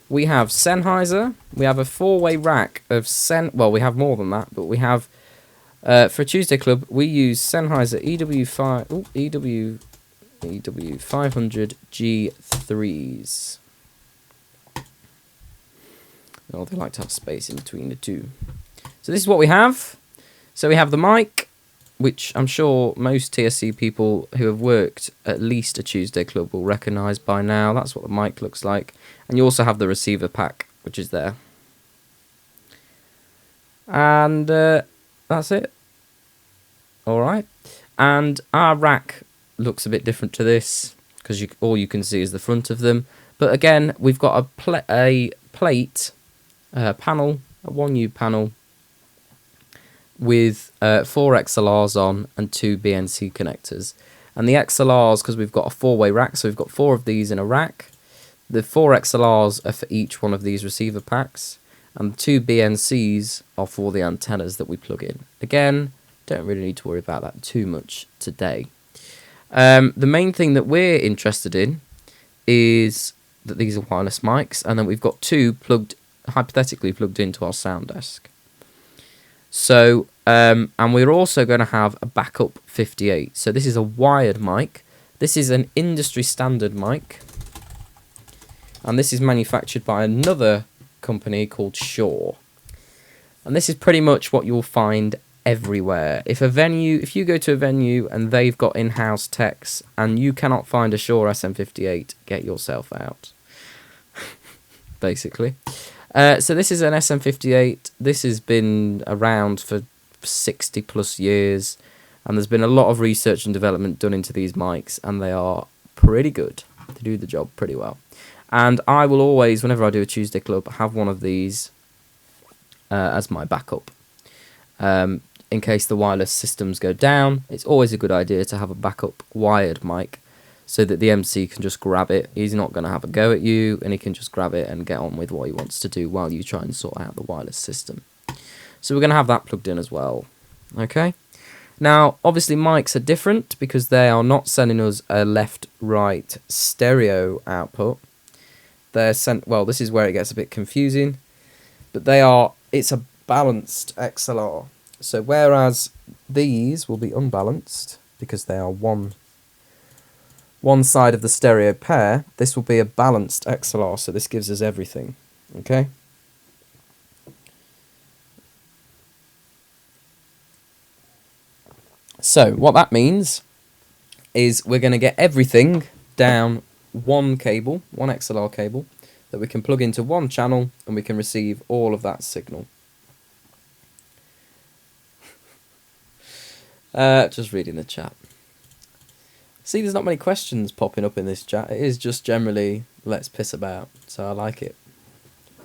We have Sennheiser. We have a 4-way rack of well, we have more than that, but we have, for a Tuesday Club, we use Sennheiser EW500 G3s. Oh, they like to have space in between the two. So this is what we have. So we have the mic, which I'm sure most TSC people who have worked at least a Tuesday Club will recognise by now. That's what the mic looks like. And you also have the receiver pack, which is there. And that's it. Alright. And our rack looks a bit different to this, because all you can see is the front of them. But again, we've got a plate, panel, a 1U panel, with 4 XLRs on and 2 BNC connectors. And the XLRs, because we've got a 4-way rack, so we've got 4 of these in a rack. The 4 XLRs are for each one of these receiver packs, and the 2 BNCs are for the antennas that we plug in. Again, don't really need to worry about that too much today. The main thing that we're interested in is that these are wireless mics, and then we've got 2 hypothetically plugged into our sound desk. So, and we're also going to have a backup 58. So this is a wired mic. This is an industry standard mic. And this is manufactured by another company called Shure. And this is pretty much what you'll find everywhere. If you go to a venue and they've got in-house techs and you cannot find a Shure SM58, get yourself out. Basically. So this is an SM58. This has been around for 60 plus years, and there's been a lot of research and development done into these mics, and they are pretty good. They do the job pretty well. And I will always, whenever I do a Tuesday Club, have one of these as my backup. In case the wireless systems go down, it's always a good idea to have a backup wired mic, so that the MC can just grab it. He's not going to have a go at you, and he can just grab it and get on with what he wants to do while you try and sort out the wireless system. So we're going to have that plugged in as well. Okay? Now, obviously mics are different because they are not sending us a left-right stereo output. They're sent, well, this is where it gets a bit confusing, but it's a balanced XLR. So whereas these will be unbalanced because they are one side of the stereo pair, this will be a balanced XLR, so this gives us everything, okay? So, what that means is we're going to get everything down one cable, one XLR cable, that we can plug into one channel, and we can receive all of that signal. Just reading the chat. See, there's not many questions popping up in this chat. It is just generally, let's piss about. So I like it.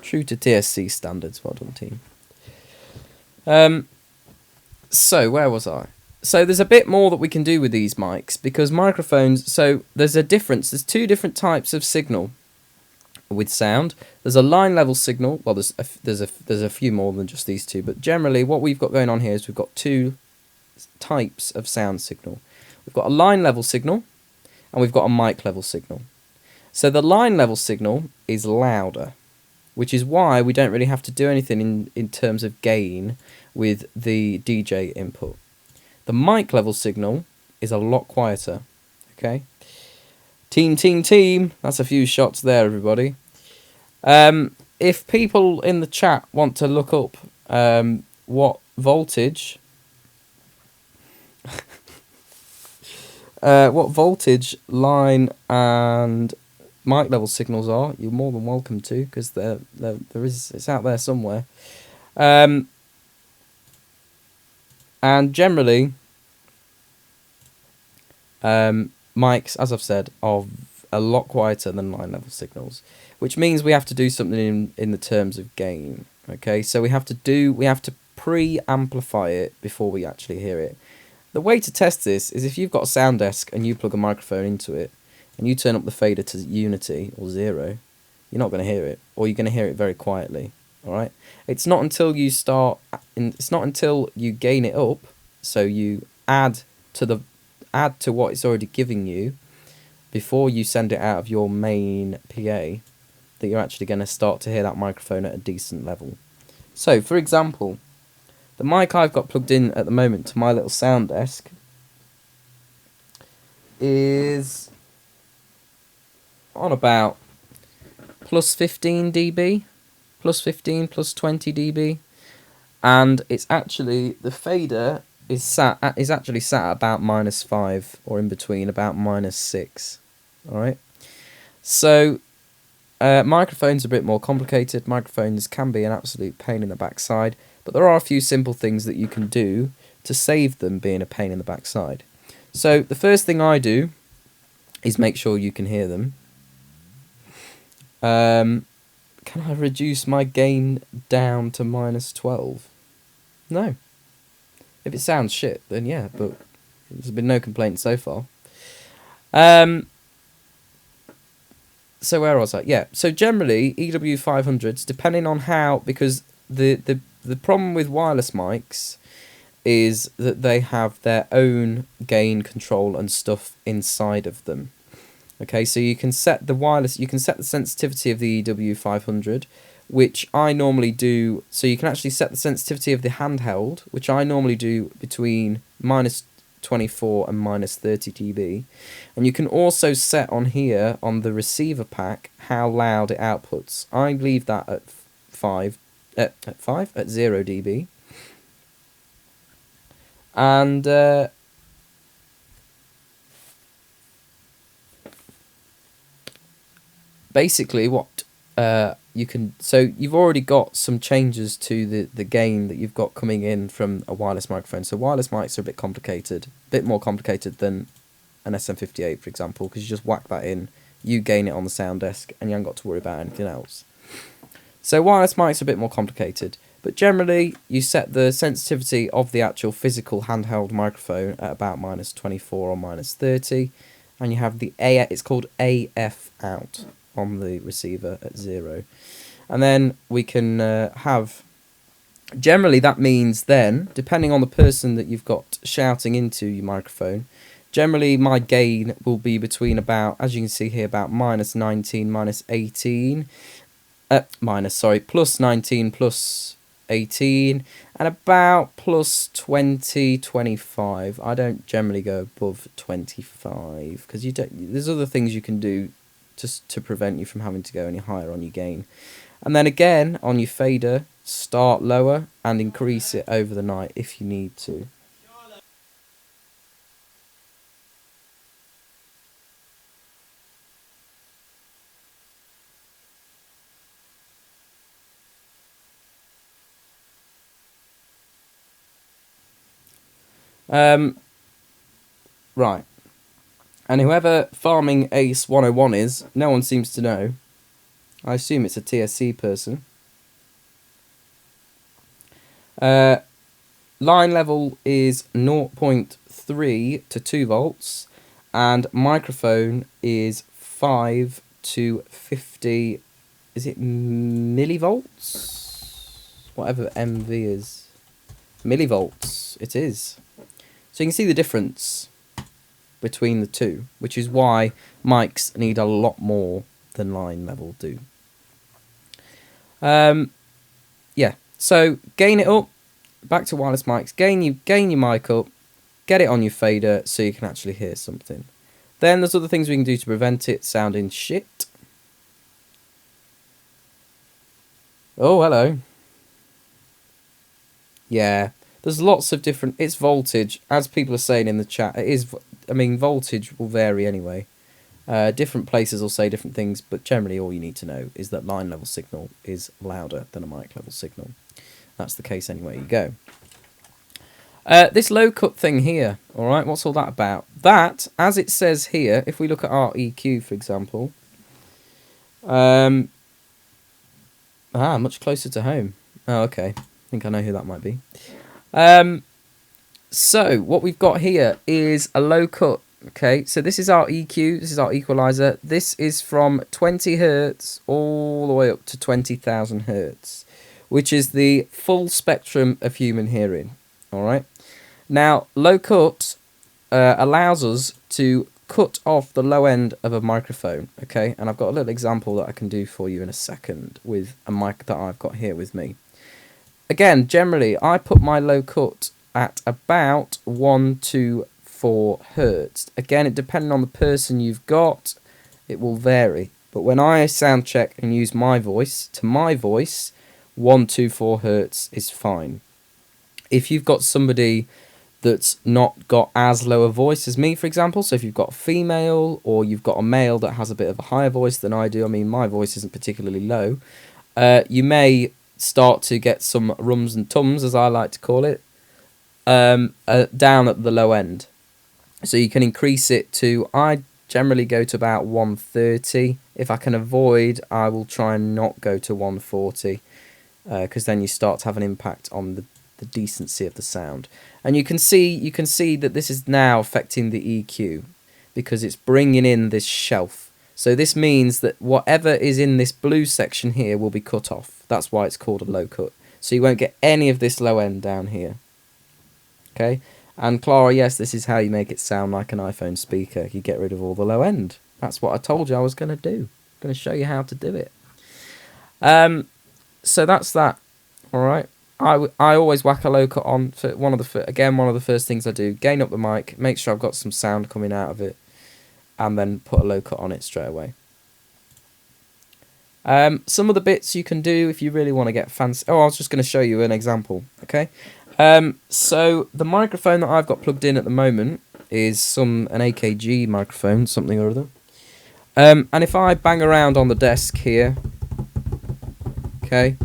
True to TSC standards. Well done, team. So, where was I? So there's a bit more that we can do with these mics, because microphones, so there's a difference. There's 2 different types of signal with sound. There's a line level signal. Well, there's a few more than just these 2, but generally what we've got going on here is we've got 2 types of sound signal. We've got a line level signal, and we've got a mic level signal. So the line level signal is louder. which is why we don't really have to do anything in terms of gain with the DJ input. The mic level signal is a lot quieter. Okay, team. That's a few shots there, everybody. If people in the chat want to look up what voltage, line and mic level signals are, you're more than welcome to, because it's out there somewhere. And generally, mics, as I've said, are a lot quieter than line level signals, which means we have to do something in the terms of gain. Okay, so we have to pre-amplify it before we actually hear it. The way to test this is if you've got a sound desk and you plug a microphone into it and you turn up the fader to unity or 0, you're not going to hear it, or you're going to hear it very quietly. All right, it's not until you gain it up, so you add to what it's already giving you before you send it out of your main PA, that you're actually going to start to hear that microphone at a decent level. So, for example, the mic I've got plugged in at the moment to my little sound desk is on about plus 15 dB, plus 15, plus 20 dB, and it's actually, the fader is actually sat at about -5, or in between about -6. All right, so microphones are a bit more complicated. Microphones can be an absolute pain in the backside, but there are a few simple things that you can do to save them being a pain in the backside. So the first thing I do is make sure you can hear them. Can I reduce my gain down to -12? No. If it sounds shit, then yeah, but there's been no complaints so far. So where was I? Yeah, so generally, EW500s, depending on how, because the problem with wireless mics is that they have their own gain control and stuff inside of them. Okay, so you can set the sensitivity of the EW500, which I normally do, so you can actually set the sensitivity of the handheld, which I normally do between -24 and -30 dB. And you can also set on here, on the receiver pack, how loud it outputs. I leave that at 0 dB. And basically what you can, so you've already got some changes to the gain that you've got coming in from a wireless microphone. So wireless mics are a bit complicated, a bit more complicated than an SM58, for example, because you just whack that in, you gain it on the sound desk, and you haven't got to worry about anything else. So wireless mics are a bit more complicated, but generally you set the sensitivity of the actual physical handheld microphone at about -24 or -30, and you have it's called AF out on the receiver at 0. And then we can have, generally that means then, depending on the person that you've got shouting into your microphone, generally my gain will be between about, as you can see here, about -19, -18, plus 19, plus 18, and about plus 20, 25. I don't generally go above 25, because there's other things you can do just to prevent you from having to go any higher on your gain. And then again, on your fader, start lower and increase it over the night if you need to. Right. And whoever Farming Ace 101 is, no one seems to know. I assume it's a TSC person. Line level is 0.3 to 2 volts, and microphone is 5 to 50, is it millivolts? Whatever MV is. Millivolts, it is. So you can see the difference between the two, which is why mics need a lot more than line level do. Yeah, so gain it up. Back to wireless mics. Gain your mic up. Get it on your fader so you can actually hear something. Then there's other things we can do to prevent it sounding shit. Oh, hello. Yeah, there's lots of different... It's voltage, as people are saying in the chat. It is... I mean, voltage will vary anyway. Different places will say different things, but generally all you need to know is that line level signal is louder than a mic level signal. That's the case anywhere you go. This low cut thing here, alright, what's all that about? That, as it says here, if we look at our EQ, for example, much closer to home. Oh, okay. I think I know who that might be. So, what we've got here is a low cut. Okay, so this is our EQ, this is our equalizer. This is from 20 Hertz all the way up to 20,000 Hertz, which is the full spectrum of human hearing. Alright. Now, low cut allows us to cut off the low end of a microphone, okay? And I've got a little example that I can do for you in a second with a mic that I've got here with me. Again, generally, I put my low cut at about 1 to 4 Hertz. Again, it depending on the person you've got, it will vary. But when I sound check and use my voice to my voice, 1 to 4 Hertz is fine. If you've got somebody that's not got as low a voice as me, for example, so if you've got a female or you've got a male that has a bit of a higher voice than I do, I mean, my voice isn't particularly low, you may start to get some rums and tums, as I like to call it, down at the low end. So you can increase it to, I generally go to about 130. If I can avoid, I will try and not go to 140, because then you start to have an impact on the decency of the sound. And you can see that this is now affecting the EQ because it's bringing in this shelf. So this means that whatever is in this blue section here will be cut off. That's why it's called a low cut. So you won't get any of this low end down here. Okay? And Clara, yes, this is how you make it sound like an iPhone speaker. You get rid of all the low end. That's what I told you I was going to do. I'm going to show you how to do it. So that's that. All right. I always whack a low cut on. For one of the first things I do, gain up the mic, make sure I've got some sound coming out of it, and then put a low cut on it straight away. Some of the bits you can do if you really want to get fancy. Oh, I was just going to show you an example. Okay. So the microphone that I've got plugged in at the moment is an AKG microphone, something or other. And if I bang around on the desk here, okay,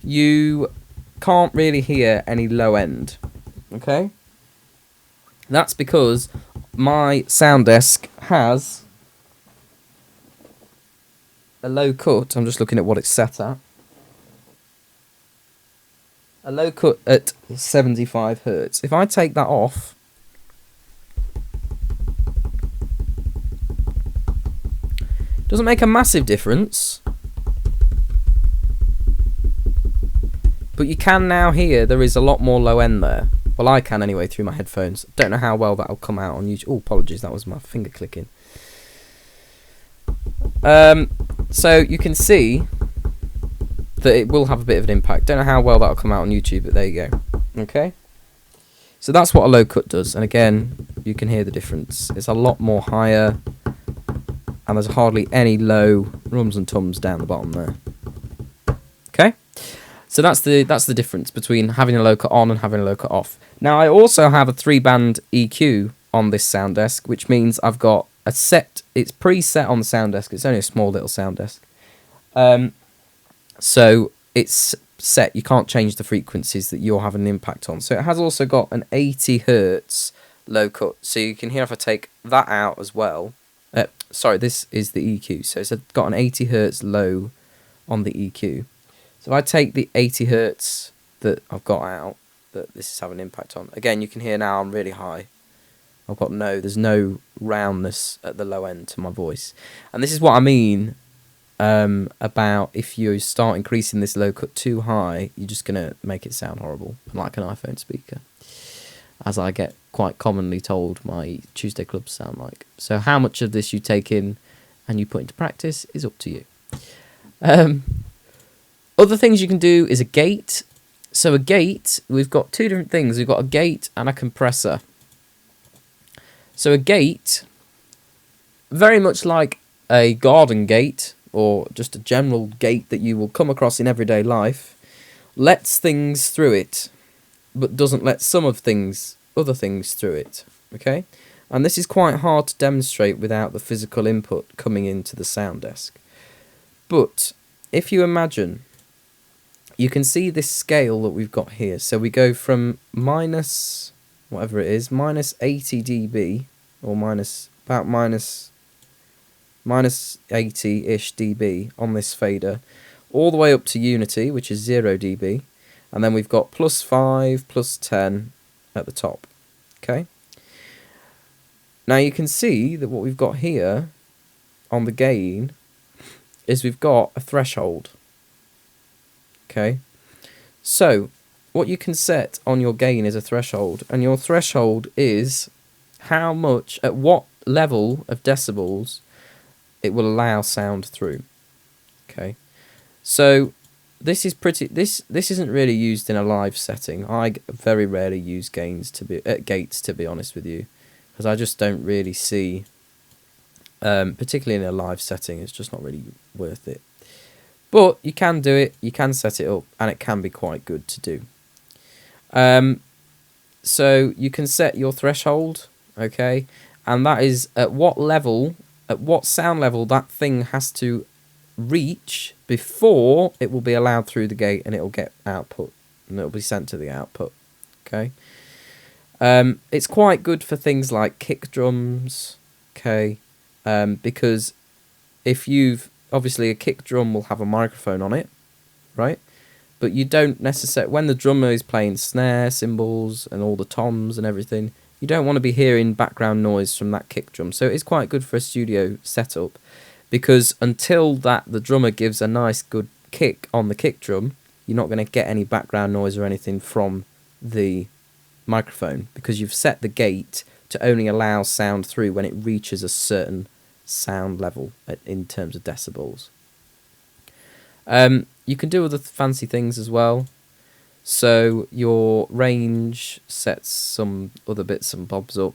you can't really hear any low end, okay? That's because my sound desk has a low cut. I'm just looking at what it's set at. A low cut at 75 Hertz. If I take that off, doesn't make a massive difference. But you can now hear there is a lot more low end there. Well, I can anyway through my headphones. Don't know how well that'll come out on YouTube. Oh, apologies, that was my finger clicking. So you can see that it will have a bit of an impact. Don't know how well that'll come out on YouTube, but there you go. Okay. So that's what a low cut does. And again, you can hear the difference. It's a lot more higher, and there's hardly any low rums and tums down the bottom there. Okay. So that's the difference between having a low cut on and having a low cut off. Now I also have a 3-band EQ on this sound desk, which means I've got a set. It's preset on the sound desk. It's only a small little sound desk. So it's set. You can't change the frequencies that you're having an impact on. So it has also got an 80 Hertz low cut. So you can hear if I take that out as well. Sorry, this is the EQ. So it's got an 80 Hertz low on the EQ. So if I take the 80 Hertz that I've got out, that this is having an impact on, again, you can hear now I'm really high. There's no roundness at the low end to my voice. And this is what I mean about if you start increasing this low cut too high, you're just going to make it sound horrible, like an iPhone speaker, as I get quite commonly told my Tuesday clubs sound like. So how much of this you take in and you put into practice is up to you. Other things you can do is a gate. So a gate, we've got two different things. We've got a gate and a compressor. So a gate, very much like a garden gate or just a general gate that you will come across in everyday life, lets things through it, but doesn't let other things through it. Okay? And this is quite hard to demonstrate without the physical input coming into the sound desk. But if you imagine, you can see this scale that we've got here. So we go from minus, whatever it is, minus 80 dB, or minus 80-ish dB on this fader, all the way up to unity, which is 0 dB. And then we've got plus 5, plus 10 at the top. Okay? Now you can see that what we've got here on the gain is we've got a threshold. Okay, so what you can set on your gain is a threshold, and your threshold is how much, at what level of decibels it will allow sound through. Okay, so this is this isn't really used in a live setting. I very rarely use gates, to be honest with you, because I just don't really see, particularly in a live setting, it's just not really worth it. But you can do it, you can set it up, and it can be quite good to do. So you can set your threshold, okay, and that is at what sound level that thing has to reach before it will be allowed through the gate and it will get output, and it will be sent to the output, okay. It's quite good for things like kick drums, okay, because if you've obviously a kick drum will have a microphone on it, right? But you don't necessarily, when the drummer is playing snare, cymbals, and all the toms and everything, you don't want to be hearing background noise from that kick drum. So it's quite good for a studio setup, because until the drummer gives a nice good kick on the kick drum, you're not going to get any background noise or anything from the microphone, because you've set the gate to only allow sound through when it reaches a certain sound level in terms of decibels. You can do other fancy things as well. So your range sets some other bits and bobs up.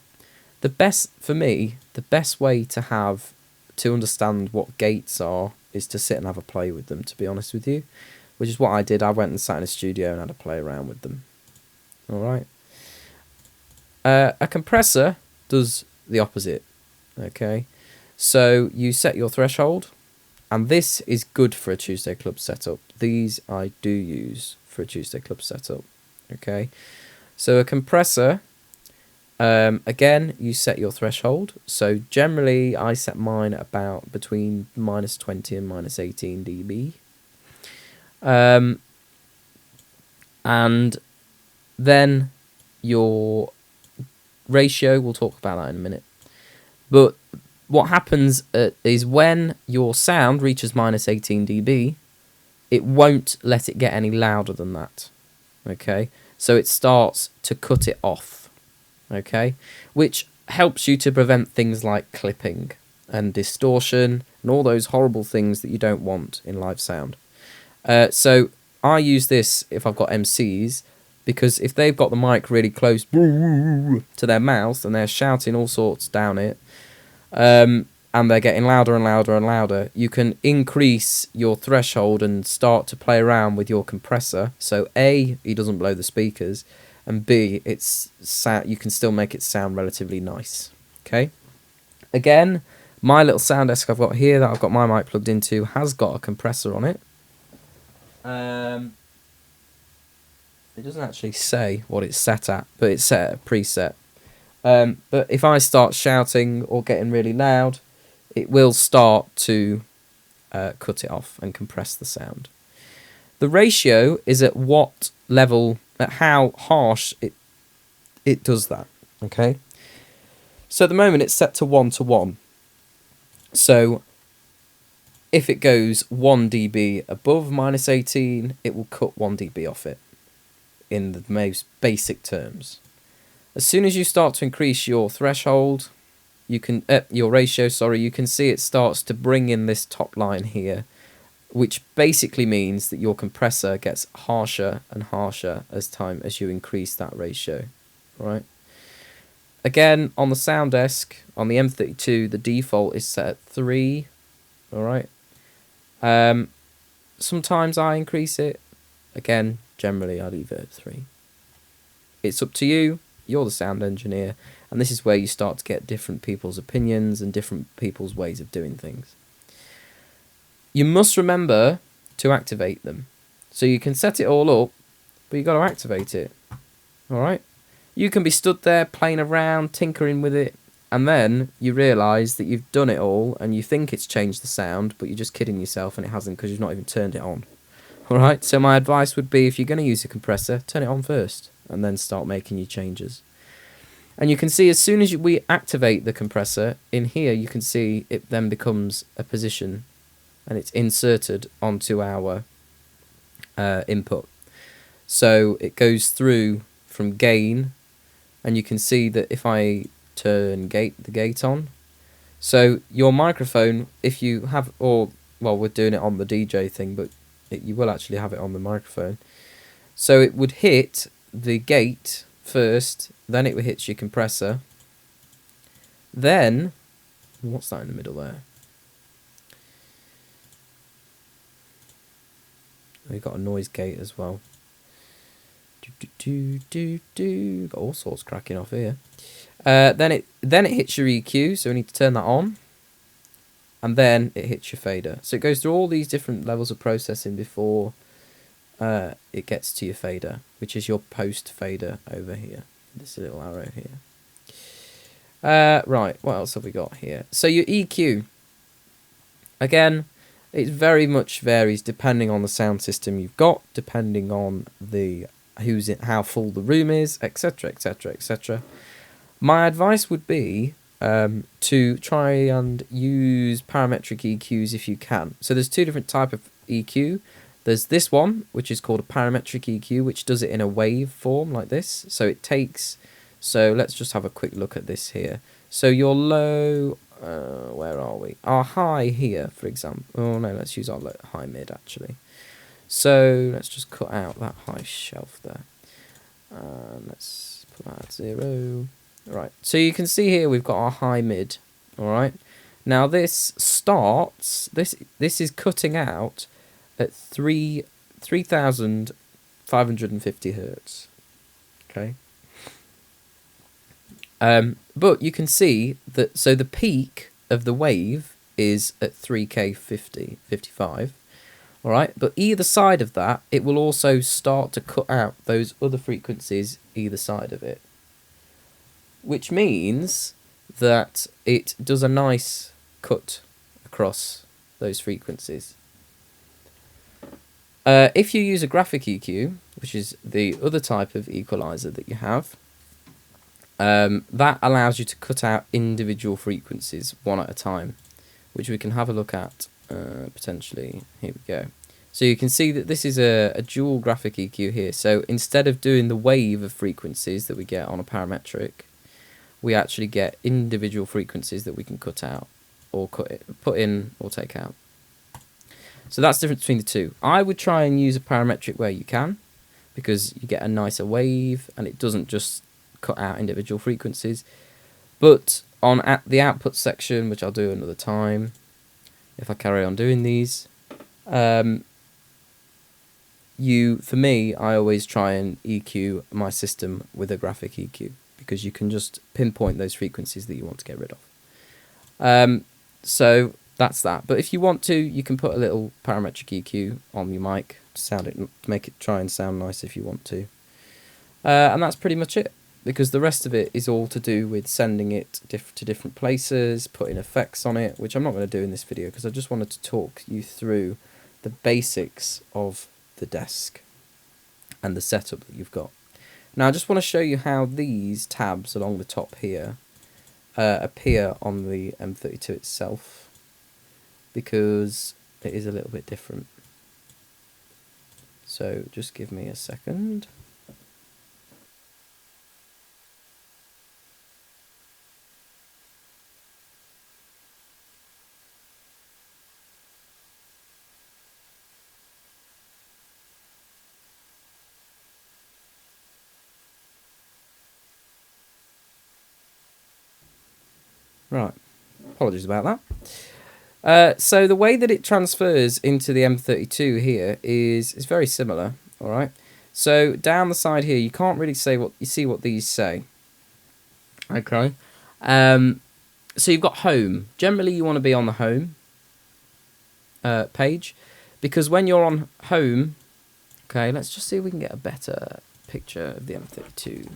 The best way to understand what gates are is to sit and have a play with them, to be honest with you, which is what I did. I went and sat in a studio and had a play around with them. Alright. A compressor does the opposite. Okay. So you set your threshold, and this is good for a Tuesday Club setup. These I do use for a Tuesday Club setup. Okay, so a compressor, again, you set your threshold. So generally I set mine at about between minus 20 and minus 18 dB. And then your ratio, we'll talk about that in a minute. But what happens is when your sound reaches minus 18 dB, it won't let it get any louder than that. Okay, so it starts to cut it off. Okay, which helps you to prevent things like clipping and distortion and all those horrible things that you don't want in live sound. So I use this if I've got MCs, because if they've got the mic really close to their mouth and they're shouting all sorts down it, and they're getting louder and louder and louder, you can increase your threshold and start to play around with your compressor. So A, he doesn't blow the speakers, and B, you can still make it sound relatively nice. Okay. Again, my little sound desk I've got here that I've got my mic plugged into has got a compressor on it. It doesn't actually say what it's set at, but it's set at a preset. But if I start shouting or getting really loud, it will start to cut it off and compress the sound. The ratio is at what level, at how harsh it does that. Okay. So at the moment it's set to 1:1. So if it goes 1 dB above minus 18, it will cut 1 dB off it, in the most basic terms. As soon as you start to increase your threshold, you can your ratio, sorry, you can see it starts to bring in this top line here, which basically means that your compressor gets harsher and harsher as you increase that ratio, right? Again, on the sound desk, on the M32, the default is set at 3, all right? Sometimes I increase it. Again, generally I leave it at 3. It's up to you. You're the sound engineer, and this is where you start to get different people's opinions and different people's ways of doing things. You must remember to activate them. So you can set it all up, but you've got to activate it. All right? You can be stood there playing around, tinkering with it, and then you realise that you've done it all and you think it's changed the sound, but you're just kidding yourself and it hasn't because you've not even turned it on. All right? So my advice would be, if you're going to use a compressor, turn it on first and then start making your changes. And you can see as soon as we activate the compressor, in here you can see it then becomes a position and it's inserted onto our input. So it goes through from gain, and you can see that if I turn the gate on, so your microphone, if you have, or well, we're doing it on the DJ thing, but you will actually have it on the microphone. So it would hit the gate first, then it hits your compressor, then what's that in the middle there? We've got a noise gate as well. Got all sorts cracking off here. Then it hits your EQ, so we need to turn that on, and then it hits your fader. So it goes through all these different levels of processing before it gets to your fader, which is your post fader over here. This little arrow here. Right, what else have we got here? So your EQ, again, it very much varies depending on the sound system you've got, depending on the how full the room is, etc, etc, etc. My advice would be to try and use parametric EQs if you can. So there's two different types of EQ. There's this one, which is called a parametric EQ, which does it in a wave form like this. So it takes, so let's just have a quick look at this here. So your low, where are we? Our high here, for example. Oh no, let's use our high mid actually. So let's just cut out that high shelf there. Let's put that at 0. Right, so you can see here we've got our high mid. All right. Now this starts. This is cutting out at 3,550 hertz. Okay. But you can see that, so the peak of the wave is at 3K55. All right, but either side of that, it will also start to cut out those other frequencies either side of it, which means that it does a nice cut across those frequencies. If you use a graphic EQ, which is the other type of equalizer that you have, that allows you to cut out individual frequencies one at a time, which we can have a look at potentially. Here we go. So you can see that this is a dual graphic EQ here. So instead of doing the wave of frequencies that we get on a parametric, we actually get individual frequencies that we can cut out or put in or take out. So that's the difference between the two. I would try and use a parametric where you can, because you get a nicer wave and it doesn't just cut out individual frequencies. But at the output section, which I'll do another time if I carry on doing these, for me, I always try and EQ my system with a graphic EQ, because you can just pinpoint those frequencies that you want to get rid of. So that's that. But if you want to, you can put a little parametric EQ on your mic to make it try and sound nice if you want to. And that's pretty much it, because the rest of it is all to do with sending it to different places, putting effects on it, which I'm not going to do in this video because I just wanted to talk you through the basics of the desk and the setup that you've got. Now I just want to show you how these tabs along the top here appear on the M32 itself, because it is a little bit different. So just give me a second. Right, apologies about that. So the way that it transfers into the M32 here is very similar. All right. So down the side here, you can't really say what you see what these say. Okay. So you've got home. Generally, you want to be on the home page, because when you're on home, okay, let's just see if we can get a better picture of the M32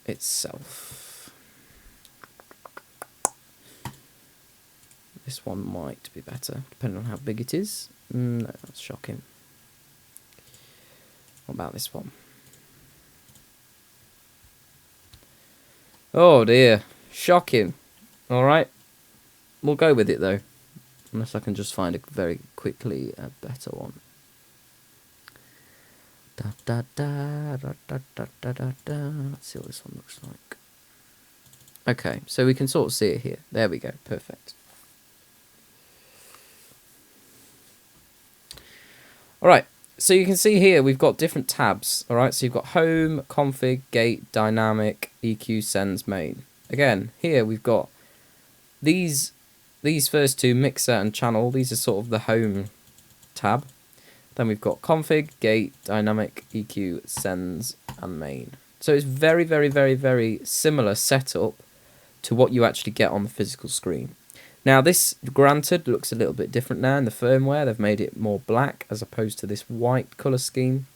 itself. This one might be better, depending on how big it is. No, that's shocking. What about this one? Oh dear, shocking. Alright, we'll go with it though. Unless I can just find very quickly a better one. Let's see what this one looks like. Okay, so we can sort of see it here. There we go, perfect. Alright, so you can see here we've got different tabs. Alright, so you've got home, config, gate, dynamic, EQ, sends, main. Again, here we've got these first two, mixer and channel. These are sort of the home tab. Then we've got config, gate, dynamic, EQ, sends, and main. So it's very, very, very, very similar setup to what you actually get on the physical screen. Now this, granted, looks a little bit different now in the firmware. They've made it more black as opposed to this white colour scheme,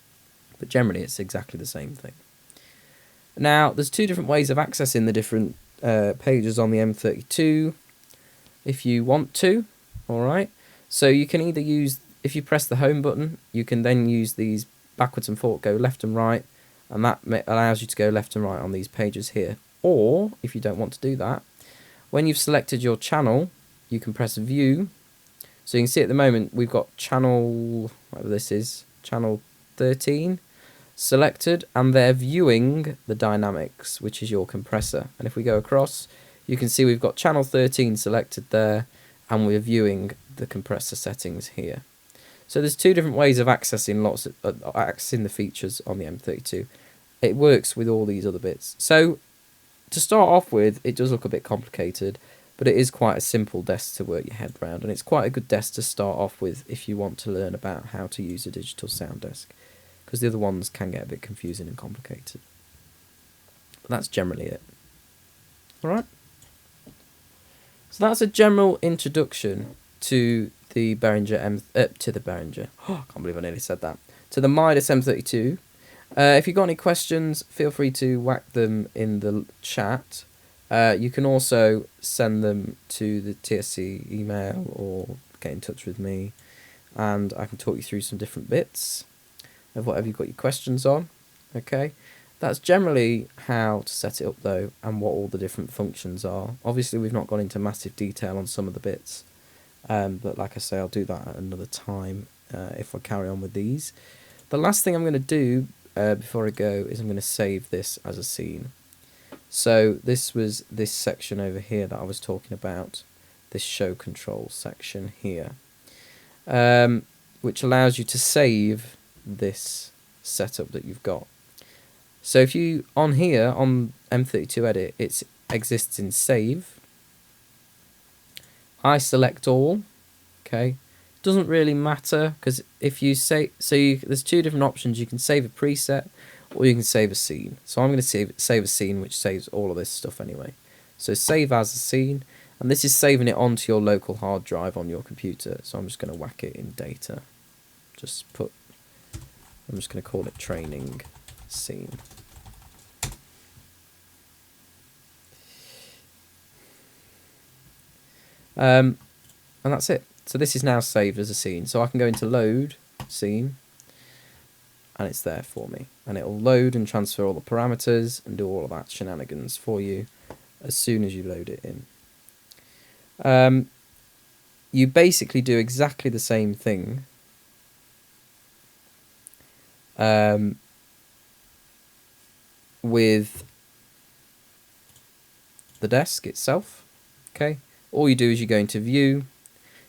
but generally it's exactly the same thing. Now there's two different ways of accessing the different pages on the M32 if you want to. Alright, so you can either use, if you press the home button, you can then use these backwards and forward, go left and right, and that allows you to go left and right on these pages here. Or if you don't want to do that, when you've selected your channel, you can press view. So you can see at the moment we've got channel, whatever this is, channel 13 selected, and they're viewing the dynamics, which is your compressor. And if we go across, you can see we've got channel 13 selected there, and we're viewing the compressor settings here. So there's two different ways of accessing accessing the features on the M32. It works with all these other bits. So to start off with, it does look a bit complicated, but it is quite a simple desk to work your head around, and it's quite a good desk to start off with if you want to learn about how to use a digital sound desk, because the other ones can get a bit confusing and complicated. But that's generally it. Alright? So that's a general introduction to the Behringer oh, I can't believe I nearly said that. To the Midas M32. If you've got any questions, feel free to whack them in the chat. You can also send them to the TSC email or get in touch with me, and I can talk you through some different bits of whatever you've got your questions on. Okay, that's generally how to set it up though, and what all the different functions are. Obviously we've not gone into massive detail on some of the bits, but like I say, I'll do that at another time if I carry on with these. The last thing I'm going to do before I go is I'm going to save this as a scene. So this was this section over here that I was talking about, this show control section here, which allows you to save this setup that you've got. So if you, on here, on M32 Edit, it exists in save. I select all, okay. Doesn't really matter, because if you say, there's two different options. You can save a preset, or you can save a scene. So I'm going to save a scene, which saves all of this stuff anyway. So save as a scene, and this is saving it onto your local hard drive on your computer. So I'm just going to whack it in data. I'm just going to call it training scene. And that's it. So this is now saved as a scene. So I can go into load scene, and it's there for me. And it'll load and transfer all the parameters and do all of that shenanigans for you as soon as you load it in. You basically do exactly the same thing with the desk itself. Okay, all you do is you go into view.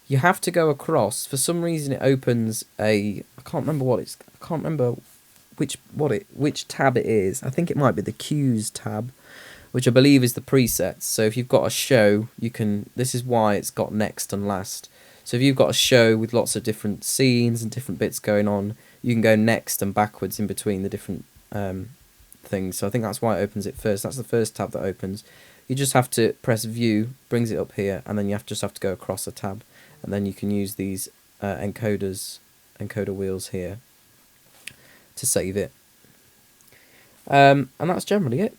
You have to go across. For some reason, it opens a. I can't remember which tab it is. I think it might be the Cues tab, which I believe is the presets. So if you've got a show, you can. This is why it's got next and last. So if you've got a show with lots of different scenes and different bits going on, you can go next and backwards in between the different things. So I think that's why it opens it first. That's the first tab that opens. You just have to press View, brings it up here, and then you just have to go across a tab, and then you can use these encoder wheels here to save it. And that's generally it,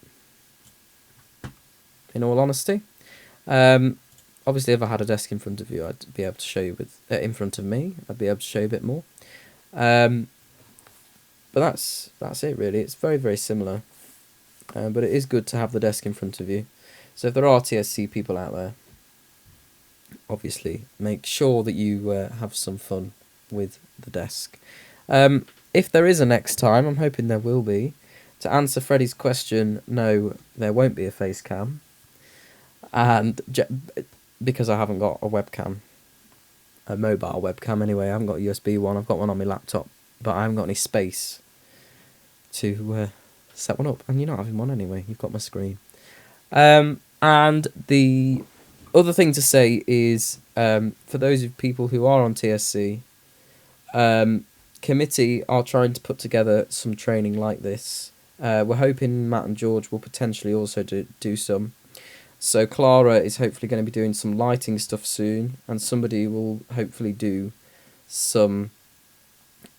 in all honesty. Obviously, if I had a desk in front of you, I'd be able to show you in front of me. I'd be able to show you a bit more. But that's it really. It's very, very similar. But it is good to have the desk in front of you. So if there are TSC people out there, obviously make sure that you have some fun with the desk. If there is a next time, I'm hoping there will be. To answer Freddie's question, no, there won't be a face cam. And because I haven't got a webcam, a mobile webcam anyway, I haven't got a USB one, I've got one on my laptop, but I haven't got any space to set one up. And you're not having one anyway, you've got my screen. And the other thing to say is, for those of people who are on TSC, committee are trying to put together some training like this. We're hoping Matt and George will potentially also do some. So Clara is hopefully going to be doing some lighting stuff soon, and somebody will hopefully do some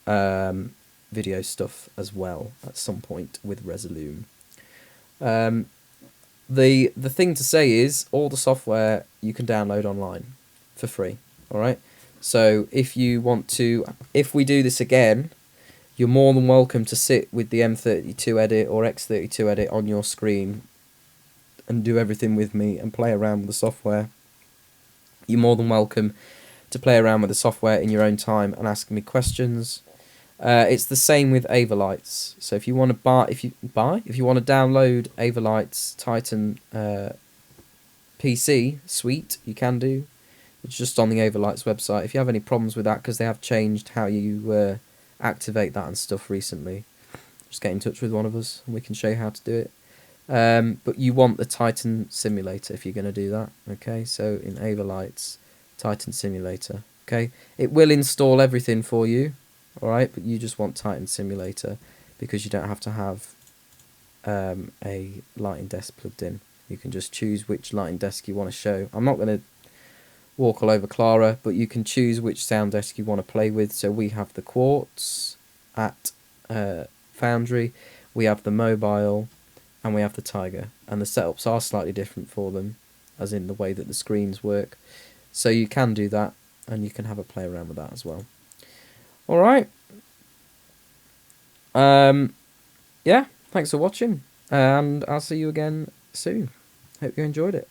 video stuff as well at some point with Resolume. The thing to say is, all the software you can download online for free, alright? So if you want to, if we do this again, you're more than welcome to sit with the M32 edit or X32 edit on your screen and do everything with me and play around with the software. You're more than welcome to play around with the software in your own time and ask me questions. It's the same with Averlights. So if you want to if you want to download Averlights Titan PC suite, you can do. It's just on the Averlights website. If you have any problems with that, because they have changed how you activate that and stuff recently, just get in touch with one of us and we can show you how to do it. But you want the Titan simulator if you're going to do that. Okay, so in Averlights Titan simulator. Okay, it will install everything for you. Alright, but you just want Titan Simulator because you don't have to have a lighting desk plugged in. You can just choose which lighting desk you want to show. I'm not going to walk all over Clara, but you can choose which sound desk you want to play with. So we have the Quartz at Foundry, we have the Mobile, and we have the Tiger. And the setups are slightly different for them, as in the way that the screens work. So you can do that, and you can have a play around with that as well. Alright. Yeah, thanks for watching, and I'll see you again soon. Hope you enjoyed it.